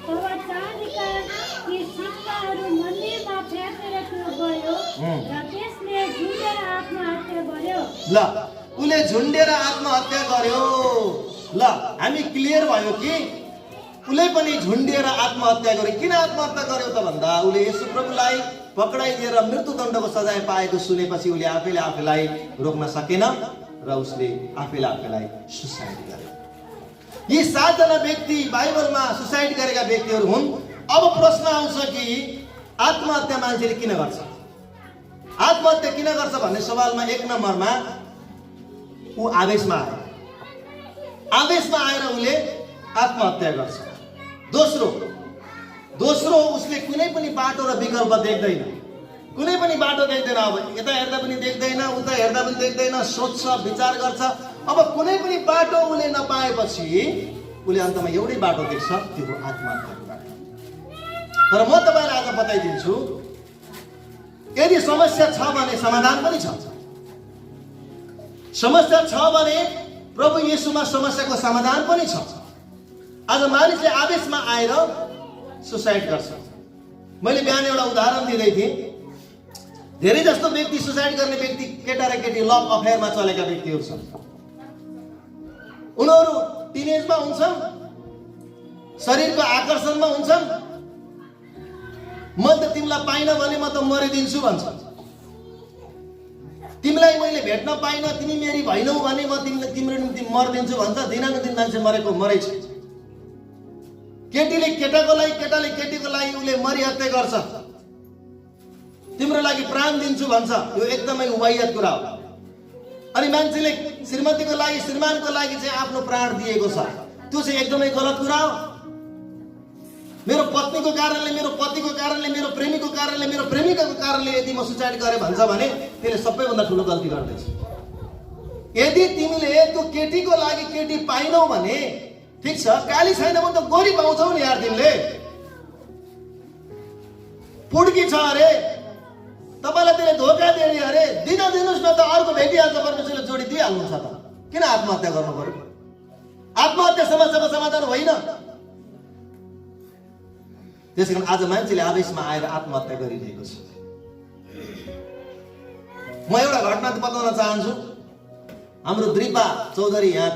S3: तब चाँदीका ती सिक्काहरू मन्दिरमा फ्याँकेर गयो र त्यसले झुन्डेर आत्महत्या गर्यो।
S1: ल उसले झुन्डेर आत्महत्या गर्यो। ल हामी क्लियर भयो कि उसले पनि झुन्डिएर आत्महत्या गर्यो। किन आत्महत्या गर्यो त भन्दा उसले येशू प्रभुलाई पक्राइदिएर मृत्युदण्डको सजाय पाएको सुनेपछि उसले आफैलाई रोक्न सकेन र उसले आफैलाई सुसाइड गर्यो। यी 7 जना व्यक्ति बाइबलमा सुसाइड गरेका व्यक्तिहरू हुन्। अब प्रश्न आउँछ कि आत्महत्या मान्छेले किन गर्छ? आत्महत्या किन गर्छ भन्ने सवालमा 1 नम्बरमा ऊ आवेशमा आयो। आवेशमा आएर उसले आत्महत्या गर्छ। दोस्रो उसले कुनै पनि बाटो र विकल्प देख्दैन। कुनै पनि बाटो देख्दैन। अब यता हेर्दा पनि देख्दैन, उता हेर्दा पनि देख्दैन, सोच्छ, विचार गर्छ। अब कुनै पनि बाटो उसले नपाएपछि उसले अन्तमा एउटै बाटो देख्छ, त्यो हो आत्महत्याको बाटो। तर म तपाईँलाई आज बताइदिन्छु, यदि समस्या छ भने समाधान पनि छ। समस्या छ भने प्रभु येशूमा समस्याको समाधान पनि छ। आज मानिसले आवेशमा आएर सुसाइड गर्छ। मैले बिहान एउटा उदाहरण दिँदै थिएँ। धेरै जस्तो व्यक्ति सुसाइड गर्ने व्यक्ति केटा र केटी लभ अफेयरमा चलेका व्यक्तिहरू छन्। उनीहरू टिनेजमा हुन्छन्, शरीरको आकर्षणमा हुन्छन्। म त तिमीलाई पाइन भने म त मरिदिन्छु भन्छ। तिमीलाई मैले भेट्न पाइन, तिमी मेरी भएनौ भने म तिम्रो निम्ति मरिदिन्छु भन्छ। दिनानुदिन मान्छे मरेको मरै छ। केटीले केटाको लागि, केटाले केटीको लागि उसले मरिहत्या गर्छ। तिम्रो लागि प्राण दिन्छु भन्छ। यो एकदमै वाहियात कुरा हो। अनि मान्छेले श्रीमतीको लागि, श्रीमानको लागि चाहिँ आफ्नो प्राण दिएको छ। त्यो चाहिँ एकदमै गलत कुरा हो। मेरो पत्नीको कारणले, मेरो पतिको कारणले, मेरो प्रेमीको कारणले, मेरो प्रेमिकाको कारणले यदि म सुसाइड गरेँ भन्छ भने त्यसले सबैभन्दा ठुलो गल्ती गर्दैछ। यदि तिमीले त्यो केटीको लागि केटी पाइनौ भने ठिक छ, काली छैन भने त गोरी पाउँछौ नि यार। तिमीले पुड्की छ अरे, तपाईँलाई त्यसले धोका दिने अरे, दिनुहोस् न त, अर्को भेटिहाल्छ, परमेश्वरले जोडी दिइहाल्नु छ त। किन आत्महत्या गर्नु पर्यो? आत्महत्या समस्याको समाधान होइन। त्यसैकारण आज मान्छेले आवेशमा आएर आत्महत्या गरिरहेको छ। म एउटा घटना बताउन चाहन्छु। हाम्रो दृपा चौधरी यहाँ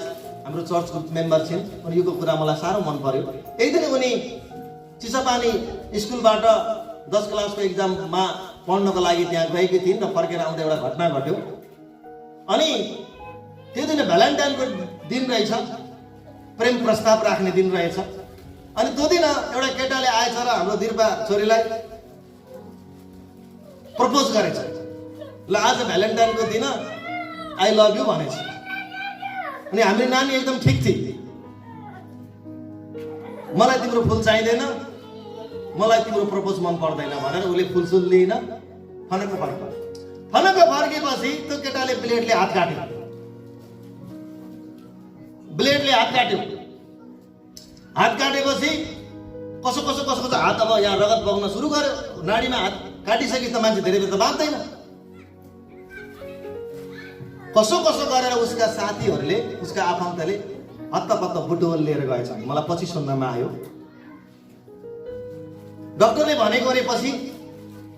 S1: हाम्रो चर्चको मेम्बर छिन्। उनीको कुरा मलाई साह्रो मन पर्यो। एक दिन उनी चिसापानी स्कुलबाट 10 क्लासको एक्जाममा पढ्नको लागि त्यहाँ गएकी थिइन् र फर्केर आउँदा एउटा घटना घट्यो। अनि त्यो दिन भ्यालेन्टाइनको दिन रहेछ, प्रेम प्रस्ताव राख्ने दिन रहेछ। अनि त्यो दिन एउटा केटाले आएछ र हाम्रो दिर्पा छोरीलाई प्रपोज गरेछ। ल आज भ्यालेन्टाइनको दिन आई लभ यु भनेछ। अनि हाम्रो नानी एकदम ठिक थिए। मलाई तिम्रो फुल चाहिँदैन, मलाई तिम्रो प्रपोज मन पर्दैन भनेर उसले फुलसुल लिएन। फनक्क फर्केपछि त्यो केटाले ब्लेडले हात काट्यो। हात काटेपछि कसो हात अब यहाँ रगत बग्न सुरु गर्यो। नाडीमा हात काटिसकेपछि त मान्छे धेरै बेर त बाँच्दैन। कसो गरेर उसका साथीहरूले, उसका आफन्तले हत्तपत्त बुटोल लिएर गएछन्। मलाई पछि सुन्नमा आयो डाक्टरले भनेको गरेपछि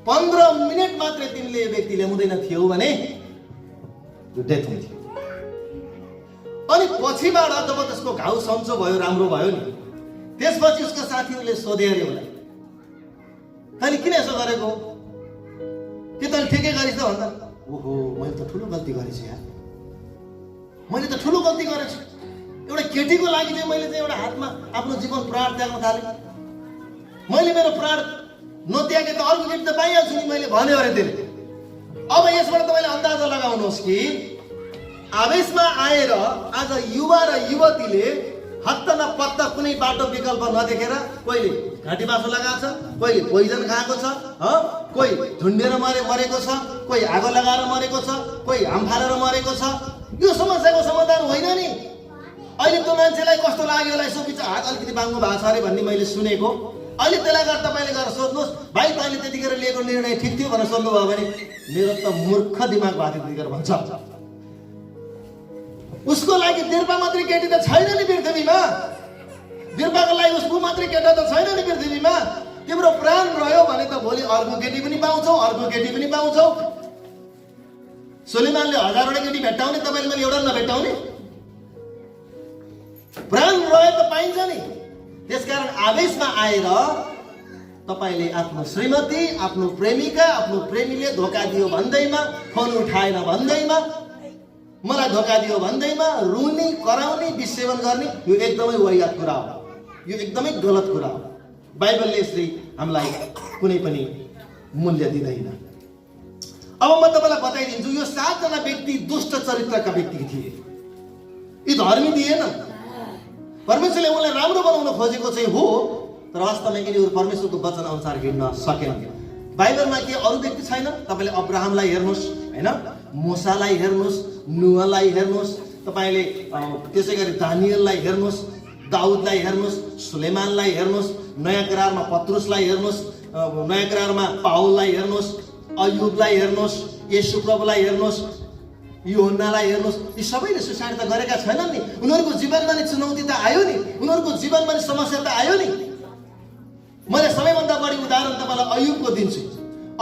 S1: 15 मिनेट मात्रै तिमीले यो व्यक्ति ल्याउँदैन थियौ भने यो डेथ हुन्थ्यो। अनि पछिबाट जब त्यसको घाउ सन्चो भयो, राम्रो भयो नि, त्यसपछि उसको साथीहरूले सोधे अरे उसलाई, तैँले किन यसो गरेको, के तैँले ठिकै गरिस् त भन्दा, ओहो मैले त ठुलो गल्ती गरेछु यार, मैले त ठुलो गल्ती गरेछु। एउटा केटीको लागि चाहिँ मैले चाहिँ एउटा हातमा आफ्नो जीवन प्राण त्याग्न थालेँ। मैले मेरो प्राण नत्यागे त अर्को केटी त पाइहाल्छु नि मैले भन्यो अरे त्यसले। अब यसबाट तपाईँले अन्दाजा लगाउनुहोस् कि आवेशमा आएर आज युवा र युवतीले हत्त न पत्ता कुनै बाटो विकल्प नदेखेर कोहीले घाँटी मासु लगाएको छ, कोहीले पोइजन खाएको छ, कोही झुन्डेर मरेको छ, कोही आगो लगाएर मरेको छ, कोही हाम फालेर मरेको छ। यो समस्याको समाधान होइन नि। अहिले त्यो मान्छेलाई कस्तो लाग्यो होला, यसो बिच हात अलिकति बाङ्गो भएको छ अरे भन्ने मैले सुनेको। अहिले त्यसलाई गरेर तपाईँले गएर सोध्नुहोस्, भाइ तैँले त्यतिखेर लिएको निर्णय ठिक थियो भनेर सोध्नुभयो भने मेरो त मूर्ख दिमाग भएको थियो त्यतिखेर भन्छ। उसको लागि बिर्पा मात्रै केटी त छैन नि पृथ्वीमा, बिर्पाको लागि उसको मात्रै केटा त छैन नि पृथ्वीमा। तिम्रो प्राण रह्यो भने त भोलि अर्को केटी पनि पाउँछौ, अर्को केटी पनि पाउँछौ। सुलेमानले 1000वटा केटी भेट्टाउने, तपाईँले मैले एउटा नभेट्टाउने। प्राण रह्यो त पाइन्छ नि। त्यसकारण आवेशमा आएर तपाईँले आफ्नो श्रीमती, आफ्नो प्रेमिका, आफ्नो प्रेमीले धोका दियो भन्दैमा, फोन उठाएन भन्दैमा, मलाई धोका दियो भन्दैमा रुने, कराउने, विसेवन गर्ने, यो एकदमै वाहियात कुरा हो, यो एकदमै गलत कुरा हो। बाइबलले यसले हामीलाई कुनै पनि मूल्य दिँदैन। अब म तपाईँलाई बताइदिन्छु, यो 7 जना व्यक्ति दुष्ट चरित्रका व्यक्ति थिए। यी धर्मी थिएन। परमेश्वरले उनलाई राम्रो बनाउन खोजेको चाहिँ हो, तर वास्तवमा यिनीहरू परमेश्वरको वचन अनुसार हिँड्न सकेन। बाइबलमा के अरू व्यक्ति छैन? तपाईँले अब्राहमलाई हेर्नुहोस्, होइन, मूसालाई हेर्नुहोस्, नुहलाई हेर्नुहोस्, तपाईँले त्यसै गरी दानियललाई हेर्नुहोस्, दाउदलाई हेर्नुहोस्, सुलेमानलाई हेर्नुहोस्, नयाँ करारमा पत्रुसलाई हेर्नुहोस्, नयाँ करारमा पाउललाई हेर्नुहोस्, अयुबलाई हेर्नुहोस्, येशू प्रभुलाई हेर्नुहोस्, यूहन्नालाई हेर्नुहोस्। यी सबैले सुसाइड त गरेका छैनन् नि। उनीहरूको जीवनमा नि चुनौती त आयो नि, उनीहरूको जीवनमा नि समस्या त आयो नि। मैले सबैभन्दा बढी उदाहरण तपाईँलाई अयुबको दिन्छु।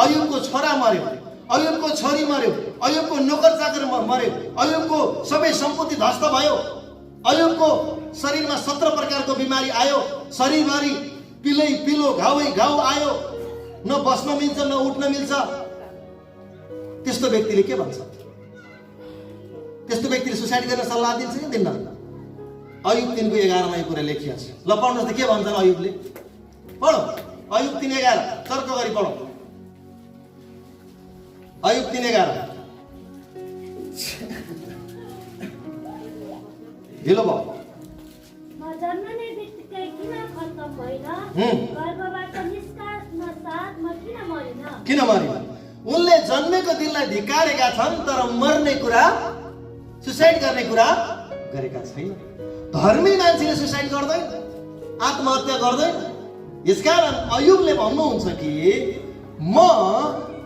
S1: अयुबको छोरा मर्यो, अयुबको छोरी मर्यो, अयुबको नोकर चाकर मर्यो, अयुबको सबै सम्पत्ति ध्वस्त भयो, अयुबको शरीरमा 17 प्रकारको बिमारी आयो, शरीरभरि पिलो घाउ आयो, न बस्न मिल्छ न उठ्न मिल्छ। त्यस्तो व्यक्तिले के भन्छ? त्यस्तो व्यक्तिले सुसाइड गर्न सल्लाह दिन्छ कि दिन्न? अयुब 3:11 यो कुरा लेखिएको छ। ल पढ्नुहोस् त के भन्छन् अयुबले। पढौँ अयुब 3:11, तर्क गरी पढौँ। अयुब 3:11 ढिलो भयो।
S3: म जन्मने बित्तिकै किन खत्तम भइन, गर्भबाट निस्कन साथ म किन मरिन? उनले जन्मेको दिनलाई धिक्कारेका छन्, तर मर्ने कुरा, सुसाइड गर्ने कुरा गरेका छैन। धर्मी मान्छेले सुसाइड गर्दैन, आत्महत्या गर्दैन। यसकारण अयुबले भन्नुहुन्छ कि म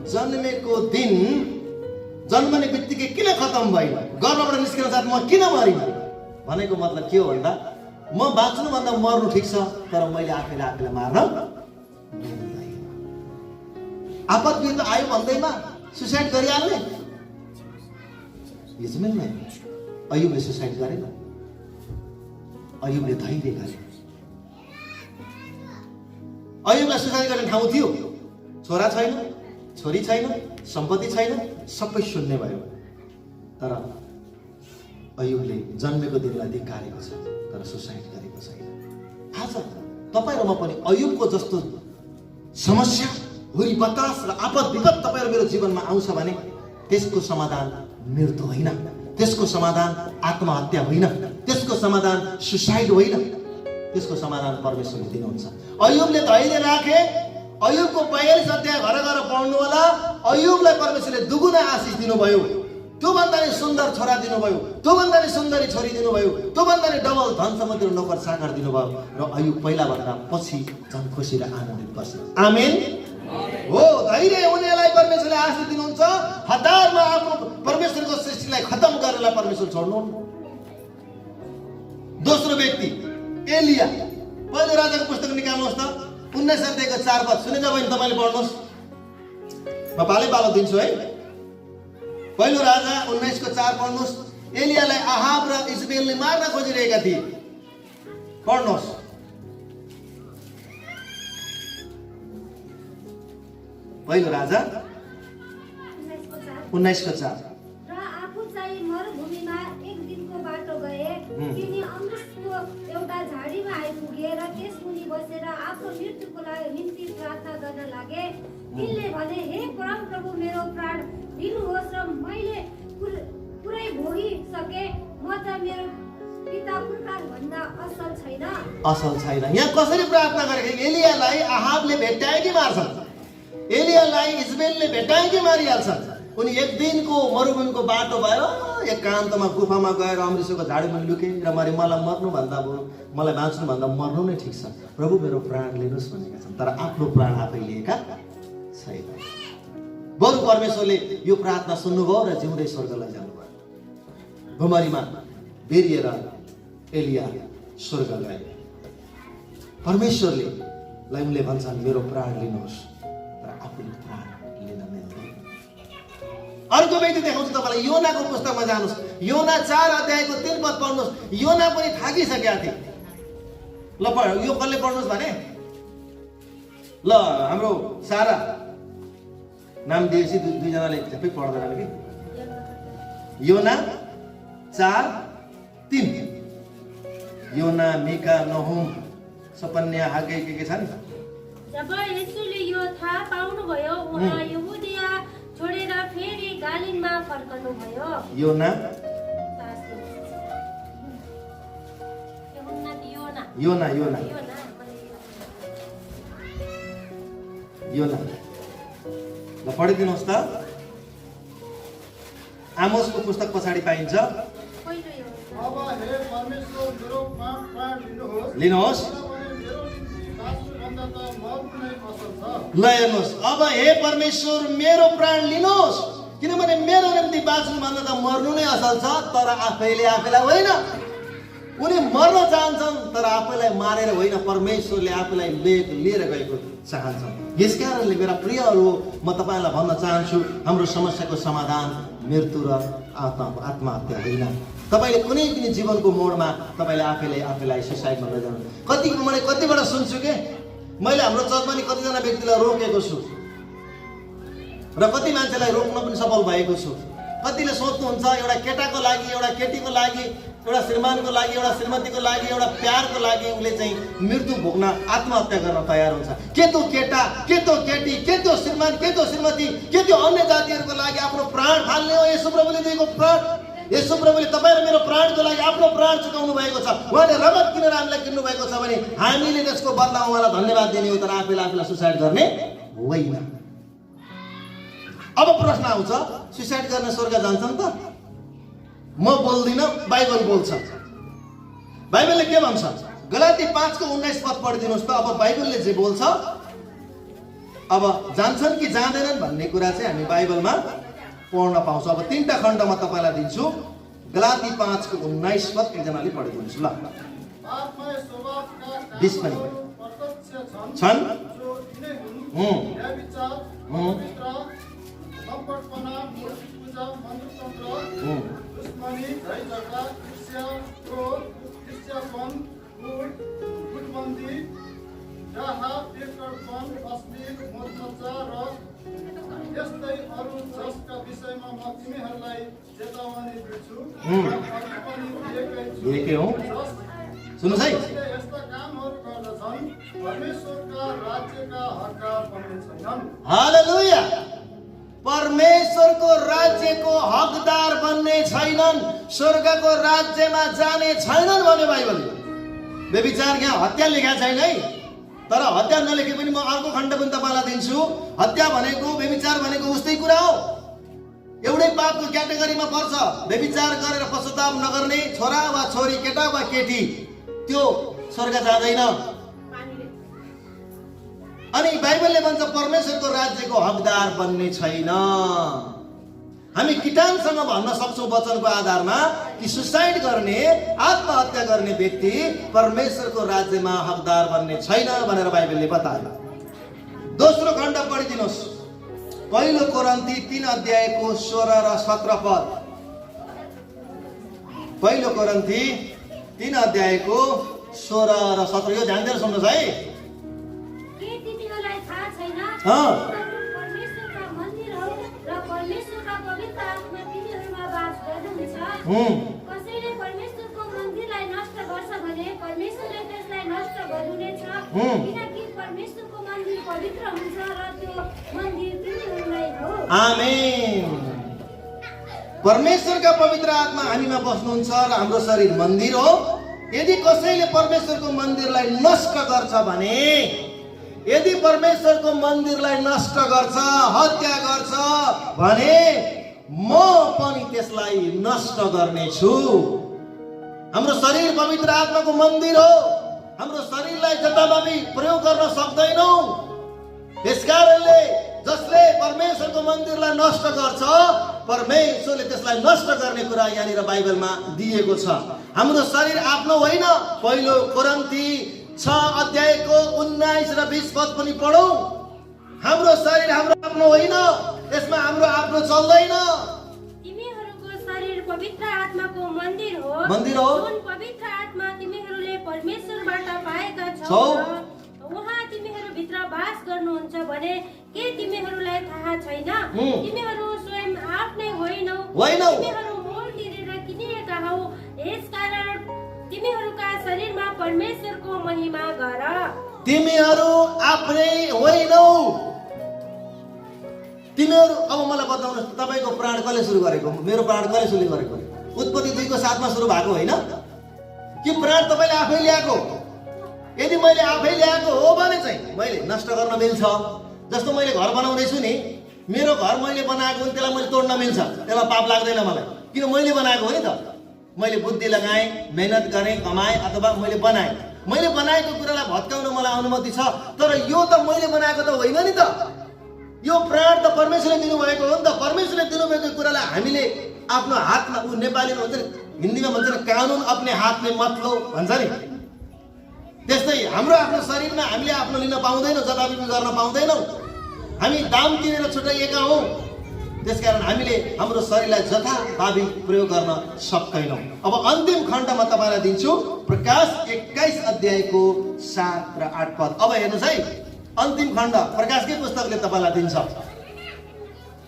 S3: जन्मेको दिन, जन्मने बित्तिकै किन खत्तम भइन, गर्भबाट निस्किन साथ म किन मरिन भनेको मतलब के हो भन्दा, म बाँच्नुभन्दा मर्नु ठिक छ, तर मैले आफैलाई मार्न मिल्दैन। आपत बिर्त आयो भन्दैमा सुसाइड गरिहाल्ने, यो चाहिँ मिल्दैन। अयुबले सुसाइड गरेन, अयुबले धैर्य गरे। अयुबलाई सुसाइड गर्ने ठाउँ थियो, छोरा छैन, छोरी छैन, सम्पत्ति छैन, सबै शून्य भयो। तर अयुबले जन्मेको दिनलाई धिक्कारेको छ, तर सुसाइड गरेको छैन। आज तपाईँ र म पनि अयुबको जस्तो समस्या, हुरी बतास र आपद विपद तपाईँ र मेरो जीवनमा आउँछ भने त्यसको समाधान मृत्यु होइन, त्यसको समाधान आत्महत्या होइन, त्यसको समाधान सुसाइड होइन।
S1: त्यसको समाधान परमेश्वरले दिनुहुन्छ। अय्युबले धैर्य राखे। अय्युबको 42 अध्याय घर घर पढ्नु होला। अय्युबलाई परमेश्वरले दुगुना आशिष दिनुभयो। त्योभन्दा नि सुन्दर छोरा दिनुभयो, त्योभन्दा नि सुन्दरी छोरी दिनुभयो, त्योभन्दा नि डबल धन सम्पत्ति र नोकर चाकर दिनुभयो र अय्युब पहिलाभन्दा पछि झन् खुसी र आनन्दित बसे। आमेन। हो, धैर्य हुनेलाई परमेश्वरले आशिष दिनुहुन्छ। हतारमा आफ्नो परमेश्वरको सृष्टिलाई खतम गर्नलाई परमेश्वर छोड्नुहुन्न। दोस्रो व्यक्ति एलिया। पहिलो राजाको पुस्तक निकाल्नुहोस् त, 19 अध्यायको 4 पद। सुनेछ भने तपाईँले पढ्नुहोस्, म पालै पालो दिन्छु है। पहिलो राजा 19 को 4 पढ्नुहोस्। एलियालाई आहाब र इजबेलले मार्न खोजिरहेका थिए। पढ्नुहोस्। पहिलो राजा 19 को 4।
S3: र आफू चाहिँ मरुभूमिमा एक दिनको बाटो गए। तिनी अमृतको एउटा झाडीमा आइपुगे र त्यस मुनि बसेर आफ्नो मृत्युको निम्ति प्रार्थना गर्न लागे। तिनले भने, हे परम प्रभु, मेरो प्राण लिनुहोस् र मैले पुरै भोगिसके। म त मेरो पिता पुर्खार भन्दा असल छैन।
S1: असल छैन। यहाँ कसरी प्रार्थना गरेको? एलियालाई आहाबले भेट्टाए कि मार्छन्? एलियालाई इजबेलले भेट्टाए कि मारिहाल्छन्? उनी एक दिनको मरुभूमिको बाटो भएर एकान्तमा गुफामा गएर अमृतको झाडीमा लुके र मलाई मर्नुभन्दा मलाई बाँच्नुभन्दा मर्नु नै ठिक छ, प्रभु मेरो प्राण लिनुहोस् भनेका छन्। तर आफ्नो प्राण आफै लिएका छैन। बरु परमेश्वरले यो प्रार्थना सुन्नुभयो र जिउँदै स्वर्गलाई जानुभयो। भुमरीमा बेरिएर एलिया स्वर्ग गए। परमेश्वरले उनले भन्छन्, मेरो प्राण लिनुहोस्, तर आफूले प्राण लिन मिल्दैन। अर्को व्यक्ति देखाउँछु तपाईँलाई। योनाको पुस्तकमा जानुहोस्। योना 4 अध्यायको 3 पद पढ्नुहोस्। योना पनि थाकिसकेका थिए। ल यो कसले पढ्नुहोस् भने? ल हाम्रो सारा नाम दिएपछि दुईजनाले झ्यापै पढ्दैन कि। योना 4:3। योना, मिका, नहुम, सपन्या, हागे के छन्?
S4: जब येशूले यो थाहा पाउनुभयो, उहाँ यहुदिया छोडेर फेरि गालिलमा फर्कनुभयो।
S1: योना योना योना योना ल पढिदिनुहोस् त। आमोसको पुस्तक पछाडि पाइन्छ।
S2: अब हे परमेश्वर, मेरो प्राण
S1: लिनुहोस्।
S2: मेरो निम्ति बाँच्नुभन्दा त मर्नु नै असल छ।
S1: ल हेर्नुहोस्, अब हे परमेश्वर मेरो प्राण लिनुहोस्, किनभने मेरो निम्ति बाँच्नुभन्दा त मर्नु नै असल छ। तर आफैलाई होइन, उनी मर्न चाहन्छन् तर आफैलाई मारेर होइन, परमेश्वरले आफैलाई लिएर गएको चाहन्छन्। यसकारणले मेरा प्रियहरू, म तपाईँलाई भन्न चाहन्छु, हाम्रो समस्याको समाधान मृत्यु र आत्महत्या होइन। तपाईँले कुनै पनि जीवनको मोडमा तपाईँले आफैलाई सुसाइडमा लैजानु। मैले कतिबाट सुन्छु के, मैले हाम्रो चर्चमा नि कतिजना व्यक्तिलाई रोकेको छु र कति मान्छेलाई रोक्न पनि सफल भएको छु। कतिले सोच्नुहुन्छ एउटा केटाको लागि, एउटा केटीको लागि, एउटा श्रीमानको लागि, एउटा श्रीमतीको लागि, एउटा प्यारको लागि उसले चाहिँ मृत्यु भोग्न आत्महत्या गर्न तयार हुन्छ। के त्यो केटा, के त्यो केटी, के त्यो श्रीमान, के त्यो श्रीमती, के त्यो अन्य जातिहरूको लागि आफ्नो प्राण फाल्ने हो यसो प्रभुले दिएको प्राण? यसो प्रभुले तपाईँ र मेरो प्राणको लागि आफ्नो प्राण चुकाउनु भएको छ। उहाँले रगत किनेर हामीलाई किन्नु भएको छ भने हामीले त्यसको बदला उहाँलाई धन्यवाद दिने हो, तर आफैलाई सुसाइड गर्ने होइन। अब प्रश्न आउँछ, सुसाइड गर्न स्वर्ग जान्छन् त? म बोल्दिनँ, बाइबल बोल्छ। बाइबलले के भन्छ? गलाती 5:19 पद पढिदिनुहोस् त। अब बाइबलले जे बोल्छ, अब जान्छन् कि जाँदैनन् भन्ने कुरा चाहिँ हामी बाइबलमा पढ्न पाउँछौँ। अब 3टा खण्ड म तपाईँलाई दिन्छु। गलाती 5:19 पद एकजनाले पढिदिनुहोस् ल।
S2: आत्मय स्वभावका
S1: 20 पनि
S2: प्रत्यक्ष
S1: छन्।
S2: जो यिनै हुन्, व्यभिचार, अपवित्र, कपटपना, मूर्ति पूजा, मन्त्रतन्त्र, दुश्मनी, झै झगडा, ईर्ष्या, क्रोध, ईर्ष्यापन, गुटबन्दी, डाहा, पेटरपन, अश्लील, मोहमच्चा र यस्तै अरू जसका विषयमा म तिमीहरूलाई चेतावनी दिन्छु।
S1: एकै हो। सुन्नुहोस् है,
S2: यस्ता कामहरू गर्दछन्, परमेश्वरका राज्यका हकदार बन्ने छैनन्।
S1: हालेलुया। परमेश्वरको राज्यको हकदार बन्ने छैनन्, स्वर्गको राज्यमा जाने छैनन् भन्यो बाइबलले। व्यभिचार यहाँ हत्या लेखेको छैन है, तर हत्या नलेखे पनि म अर्को खण्ड पनि तपाईँलाई दिन्छु। हत्या भनेको व्यभिचार भनेको उस्तै कुरा हो, एउटै पापको क्याटेगोरीमा पर्छ। व्यभिचार गरेर पश्चाताप नगर्ने छोरा वा छोरी, केटा वा केटी, त्यो स्वर्ग जाँदैन। अनि बाइबलले भन्छ परमेश्वरको राज्यको हकदार बन्ने छैन। हामी किटानसँग भन्न सक्छौँ वचनको आधारमा कि सुसाइड गर्ने, आत्महत्या गर्ने व्यक्ति परमेश्वरको राज्यमा हकदार बन्ने छैन भनेर बाइबलले बतायो। दोस्रो खण्ड पढिदिनुहोस्, पहिलो कोरिन्थी 3 अध्यायको 16 र 17 पद। पहिलो कोरिन्थी 3 अध्यायको 16 र 17, यो ध्यान दिएर सुन्नुहोस् है।
S4: के तिमीहरूलाई थाहा छैन परमेश्वरका मन्दिर हो र परमेश्वरका पवित्र आत्मा तिमीहरूमा वास गर्नुहुन्छ। कसैले परमेश्वरको मन्दिरलाई नष्ट गर्छ भने परमेश्वरले त्यसलाई नष्ट गर्नुहुनेछ, किनकि परमेश्वरको मन्दिर पवित्र हुन्छ र त्यो मन्दिर तिमीहरूलाई हो।
S1: आमेन। परमेश्वरका पवित्र आत्मा हामीमा बस्नुहुन्छ र हाम्रो शरीर मन्दिर हो। यदि कसैले परमेश्वरको मन्दिरलाई नष्ट गर्छ भने, यदि परमेश्वरको मन्दिरलाई नष्ट गर्छ, हत्या गर्छ भने म पनि त्यसलाई नष्ट गर्नेछु। हाम्रो शरीर पवित्र आत्माको मन्दिर हो। हाम्रो शरीरलाई जताभावी प्रयोग गर्न सक्दैनौँ। त्यसकारणले जसले परमेश्वरको मन्दिरलाई नष्ट गर्छ, परमेश्वरले त्यसलाई नष्ट गर्ने कुरा यहाँनिर बाइबलमा दिएको छ। हाम्रो शरीर आफ्नो होइन। पहिलो कोरिन्थी 6 अध्यायको 19 र 20 पद पनि पढौँ। हाम्रो शरीर हाम्रो आफ्नो होइन, यसमा हाम्रो आफ्नो चल्दैन।
S4: तिमीहरूको शरीर पवित्र आत्माको मन्दिर हो, जुन पवित्र आत्मा तिमीहरूले परमेश्वरबाट पाएका छौ र उहाँ तिमीहरूभित्र वास गर्नुहुन्छ भने के तिमीहरूलाई थाहा छैन? तिमीहरू स्वयं आफ्नै होइनौ, तिमीहरू मोल तिरेर किनिएका हौ। यसकारण तिमीहरूका शरीरमा परमेश्वरको महिमा गर।
S1: तिमीहरू आफ्नै होइनौ। तिमीहरू, अब मलाई बताउनुहोस्, तपाईँको प्राण कसले सुरु गरेको? मेरो प्राण कसले सुरु गरेको? उत्पत्ति 2 को 7 मा सुरु भएको होइन कि प्राण तपाईँले आफै ल्याएको? यदि मैले आफै ल्याएको हो भने चाहिँ मैले नष्ट गर्न मिल्छ। जस्तो मैले घर बनाउँदैछु नि, मेरो घर मैले बनाएको हो, त्यसलाई मैले तोड्न मिल्छ, त्यसमा पाप लाग्दैन मलाई, किन मैले बनाएको हो नि त। मैले बुद्धि लगाएँ, मेहनत गरेँ, कमाएँ, अथवा मैले बनाएँ। मैले बनाएको कुरालाई भत्काउन मलाई अनुमति छ, तर यो त मैले बनाएको त होइन नि त। यो प्राण त परमेश्वरले दिनुभएको हो नि त। परमेश्वरले दिनुभएको कुरालाई हामीले आफ्नो हातमा, ऊ नेपालीमा भन्छ नि, हिन्दीमा भन्छ नि, कानुन अपने हात में मत लो भन्छ नि, त्यस्तै हाम्रो आफ्नो शरीरमा हामीले आफ्नो लिन पाउँदैनौँ, जताभावी गर्न पाउँदैनौँ। हामी दाम तिरेर छुट्याइएका हौँ। त्यसकारण हामीले हाम्रो शरीरलाई जथाभावी प्रयोग गर्न सक्दैनौँ। अब अन्तिम खण्डमा तपाईँलाई दिन्छु, प्रकाश 21 अध्यायको 7 र 8 पद। अब हेर्नुहोस् है, अन्तिम खण्ड प्रकाशकै पुस्तकले तपाईँलाई दिन्छ।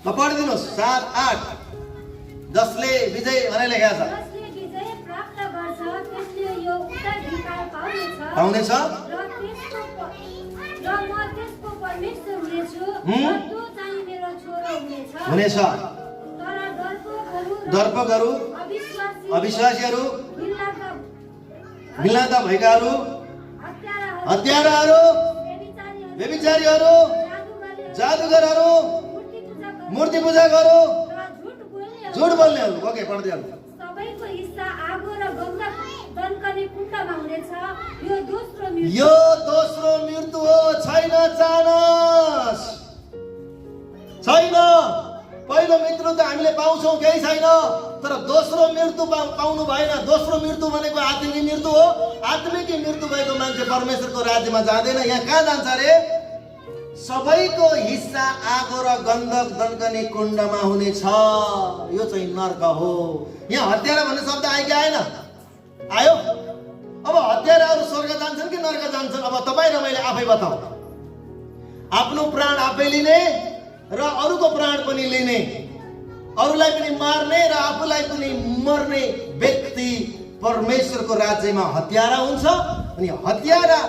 S1: ल पढिदिनुहोस् 7, 8। जसले विजय भनेर लेखेको छ,
S4: जसले विजय प्राप्त गर्छ त्यसले यो उत्तराधिकार
S1: पाउनेछ
S4: र म त्यसको परमेश्वर हुनेछु र त्यो चाहिँ मेरो छोरो
S1: हुनेछ।
S4: तर
S1: दर्पकहरू, अविश्वासीहरू, बिलाता भएकाहरू, हत्याराहरू, व्यभिचारीहरू, जादुगरहरू, मूर्ति पूजकहरू, झुट बोल्नेहरू। ओके, पढ्दै हाल्नु।
S4: सबैको हिस्सा आगो र गन्धक दन्कने कुण्डमा हुनेछ। यो
S1: दोस्रो मृत्यु हो। छैन चानस, छैन। पहिलो मृत्यु त हामीले पाउँछौँ, केही छैन, तर दोस्रो मृत्यु पाउनु भएन। दोस्रो मृत्यु भनेको आत्मिक मृत्यु हो। आत्मिक मृत्यु भएको मान्छे परमेश्वरको राज्यमा जाँदैन। यहाँ कहाँ जान्छ रे? सबैको हिस्सा आगो र गन्धक दन्कने कुण्डमा हुनेछ। यो चाहिँ नर्क हो। यहाँ हत्यारा भन्ने शब्द आयो कि आएन? आयो। अब हत्याराहरू स्वर्ग जान्छन् कि नर्क जान्छन्? अब तपाईँ र मैले आफै बताऊ। आफ्नो प्राण आफै लिने र अरूको प्राण पनि लिने, अरूलाई पनि मार्ने र आफूलाई पनि मर्ने व्यक्ति परमेश्वरको राज्यमा हत्यारा हुन्छ। अनि हत्यारा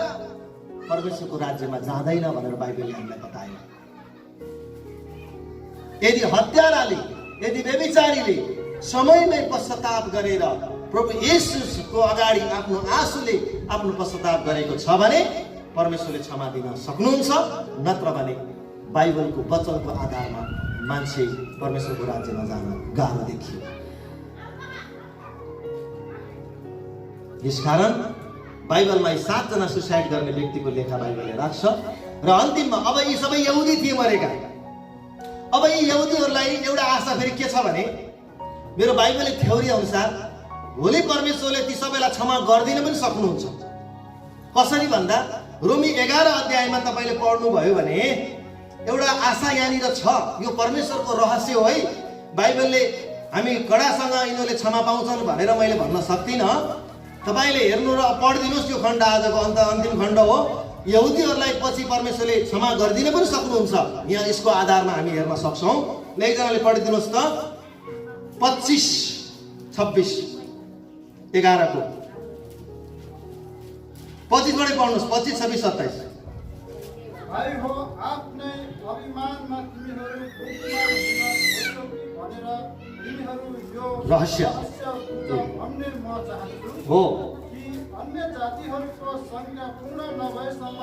S1: परमेश्वरको राज्यमा जाँदैन भनेर बाइबलले हामीलाई बतायो। यदि हत्याराले, यदि व्यभिचारीले समयमै पश्चाताप गरेर प्रभु येशूको अगाडि आफ्नो आँसुले आफ्नो पश्चाताप गरेको छ भने परमेश्वरले क्षमा दिन सक्नुहुन्छ, नत्र भने बाइबलको वचनको आधारमा मान्छे परमेश्वरको राज्यमा जान गाह्रो देखियो। यसकारण बाइबलमा 7 जना सुसाइड गर्ने व्यक्तिको लेखा बाइबलले राख्छ र अन्तिममा अब यी सबै यहुदी थिए मरेका। अब यी यहुदीहरूलाई एउटा आशा फेरि के छ भने मेरो बाइबलले थ्योरी अनुसार भोलि परमेश्वरले ती सबैलाई क्षमा गरिदिन पनि सक्नुहुन्छ। कसरी भन्दा रोमी 11 अध्यायमा तपाईँले पढ्नुभयो भने एउटा आशा यहाँनिर छ। यो परमेश्वरको रहस्य हो है। बाइबलले हामी कडासँग यिनीहरूले क्षमा पाउँछन् भनेर मैले भन्न सक्दिनँ। तपाईँले हेर्नु र पढिदिनुहोस् यो खण्ड, आजको अन्तिम खण्ड हो। यहुदीहरूलाई पछि परमेश्वरले क्षमा गरिदिन पनि सक्नुहुन्छ। यहाँ यसको आधारमा हामी हेर्न सक्छौँ। एकजनाले पढिदिनुहोस् त 25, 26, 11 को 25 बाटै पढ्नुहोस्। 25, 26, 27।
S2: भाइ हो आफ्नै अभिमानमा तिमीहरू दुःखमा हुन भनेर तिमीहरू यो
S1: रहस्य
S2: भन्ने म चाहन्छु
S1: हो
S2: कि अन्य जातिहरूको संख्या पूर्ण नभएसम्म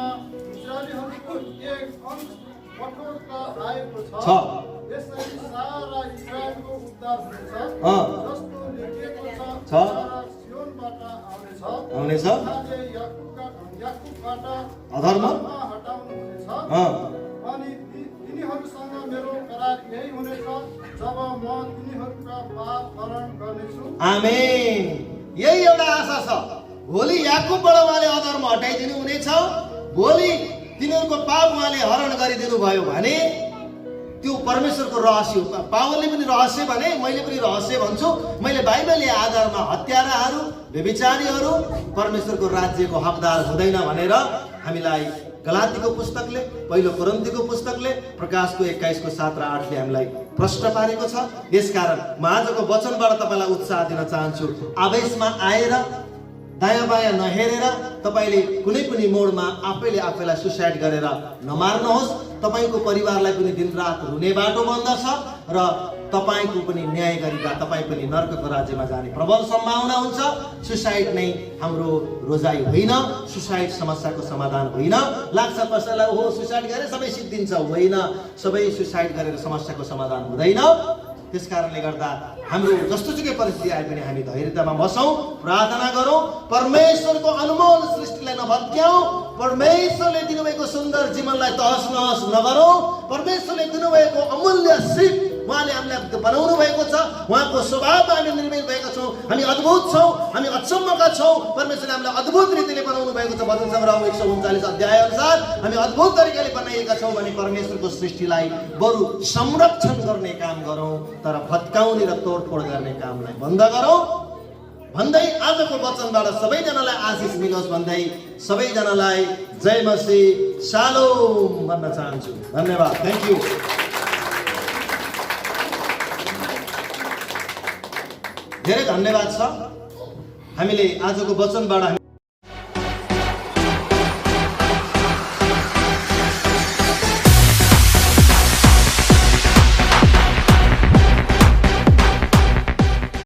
S2: इस्राएलीहरूको एक अंश कठोरता आएको छ। यसरी सारा इस्राएलको उद्धार हुनेछ, जस्तो लेखिएको छ सारा सियोनबाट आउनेछ, उहाँले याकुबबाट
S1: अधर्म
S2: हटाउनुहुनेछ। अनि तिनीहरूसँग मेरो करार यही हुनेछ जब म तिनीहरूका पाप हरण गर्नेछु।
S1: आमेन। यही एउटा आशा छ। भोलि याकुबबाट उहाँले अधर्म हटाइदिनु हुनेछ। भोलि तिनीहरूको पाप उहाँले हरण गरिदिनु भयो भने त्यो परमेश्वरको रहस्य हो। पावलले पनि रहस्य भने मैले पनि रहस्य भन्छु। मैले बाइबलले आधारमा हत्याराहरू, व्यभिचारीहरू परमेश्वरको राज्यको हकदार हुँदैन भनेर हामीलाई गलातीको पुस्तकले, पहिलो कोरिन्थीको पुस्तकले, प्रकाशको 21 को 7 र 8ले हामीलाई प्रश्न पारेको छ। यसकारण म आजको वचनबाट तपाईँलाई उत्साह दिन चाहन्छु। आवेशमा आएर दायाँ बायाँ नहेरेर तपाईँले कुनै पनि मोडमा आफैलाई सुसाइड गरेर नमार्नुहोस्। तपाईँको परिवारलाई पनि दिनरात रुने बाटो बन्द छ र तपाईँको पनि न्याय गरिँदा तपाईँ पनि नर्कको राज्यमा जाने प्रबल सम्भावना हुन्छ। सुसाइड नै हाम्रो रोजाइ होइन। सुसाइड समस्याको समाधान होइन। लाग्छ कसैलाई हो सुसाइड गरे सबै सिद्धिन्छ, होइन। सबै सुसाइड गरेर समस्याको समाधान हुँदैन। त्यस कारणले गर्दा हाम्रो जस्तोसुकै परिस्थिति आए पनि हामी धैर्यतामा बसौँ, प्रार्थना गरौँ, परमेश्वरको अनमोल सृष्टिलाई नभत्क्याउँ, परमेश्वरले दिनुभएको सुन्दर जीवनलाई तहस नहस नगरौँ। परमेश्वरले दिनुभएको अमूल्य सिप उहाँले हामीलाई बनाउनु भएको छ। उहाँको स्वभावमा हामी निर्मित भएका छौँ। हामी अद्भुत छौँ, हामी अचम्मका छौँ। परमेश्वरले हामीलाई अद्भुत रीतिले बनाउनु भएको छ। वचन सङ्ग्रह 139 अध्याय अनुसार हामी अद्भुत तरिकाले बनाइएका छौँ भने परमेश्वरको सृष्टिलाई बरु संरक्षण गर्ने काम गरौँ, तर भत्काउने र तोडफोड गर्ने कामलाई बन्द गरौँ भन्दै आजको वचनबाट सबैजनालाई आशिष मिलोस् भन्दै सबैजनालाई जय मसीह, शालोम भन्न चाहन्छु। धन्यवाद। Thank you. धेरै धन्यवाद छ। हामीले आजको वचनबाट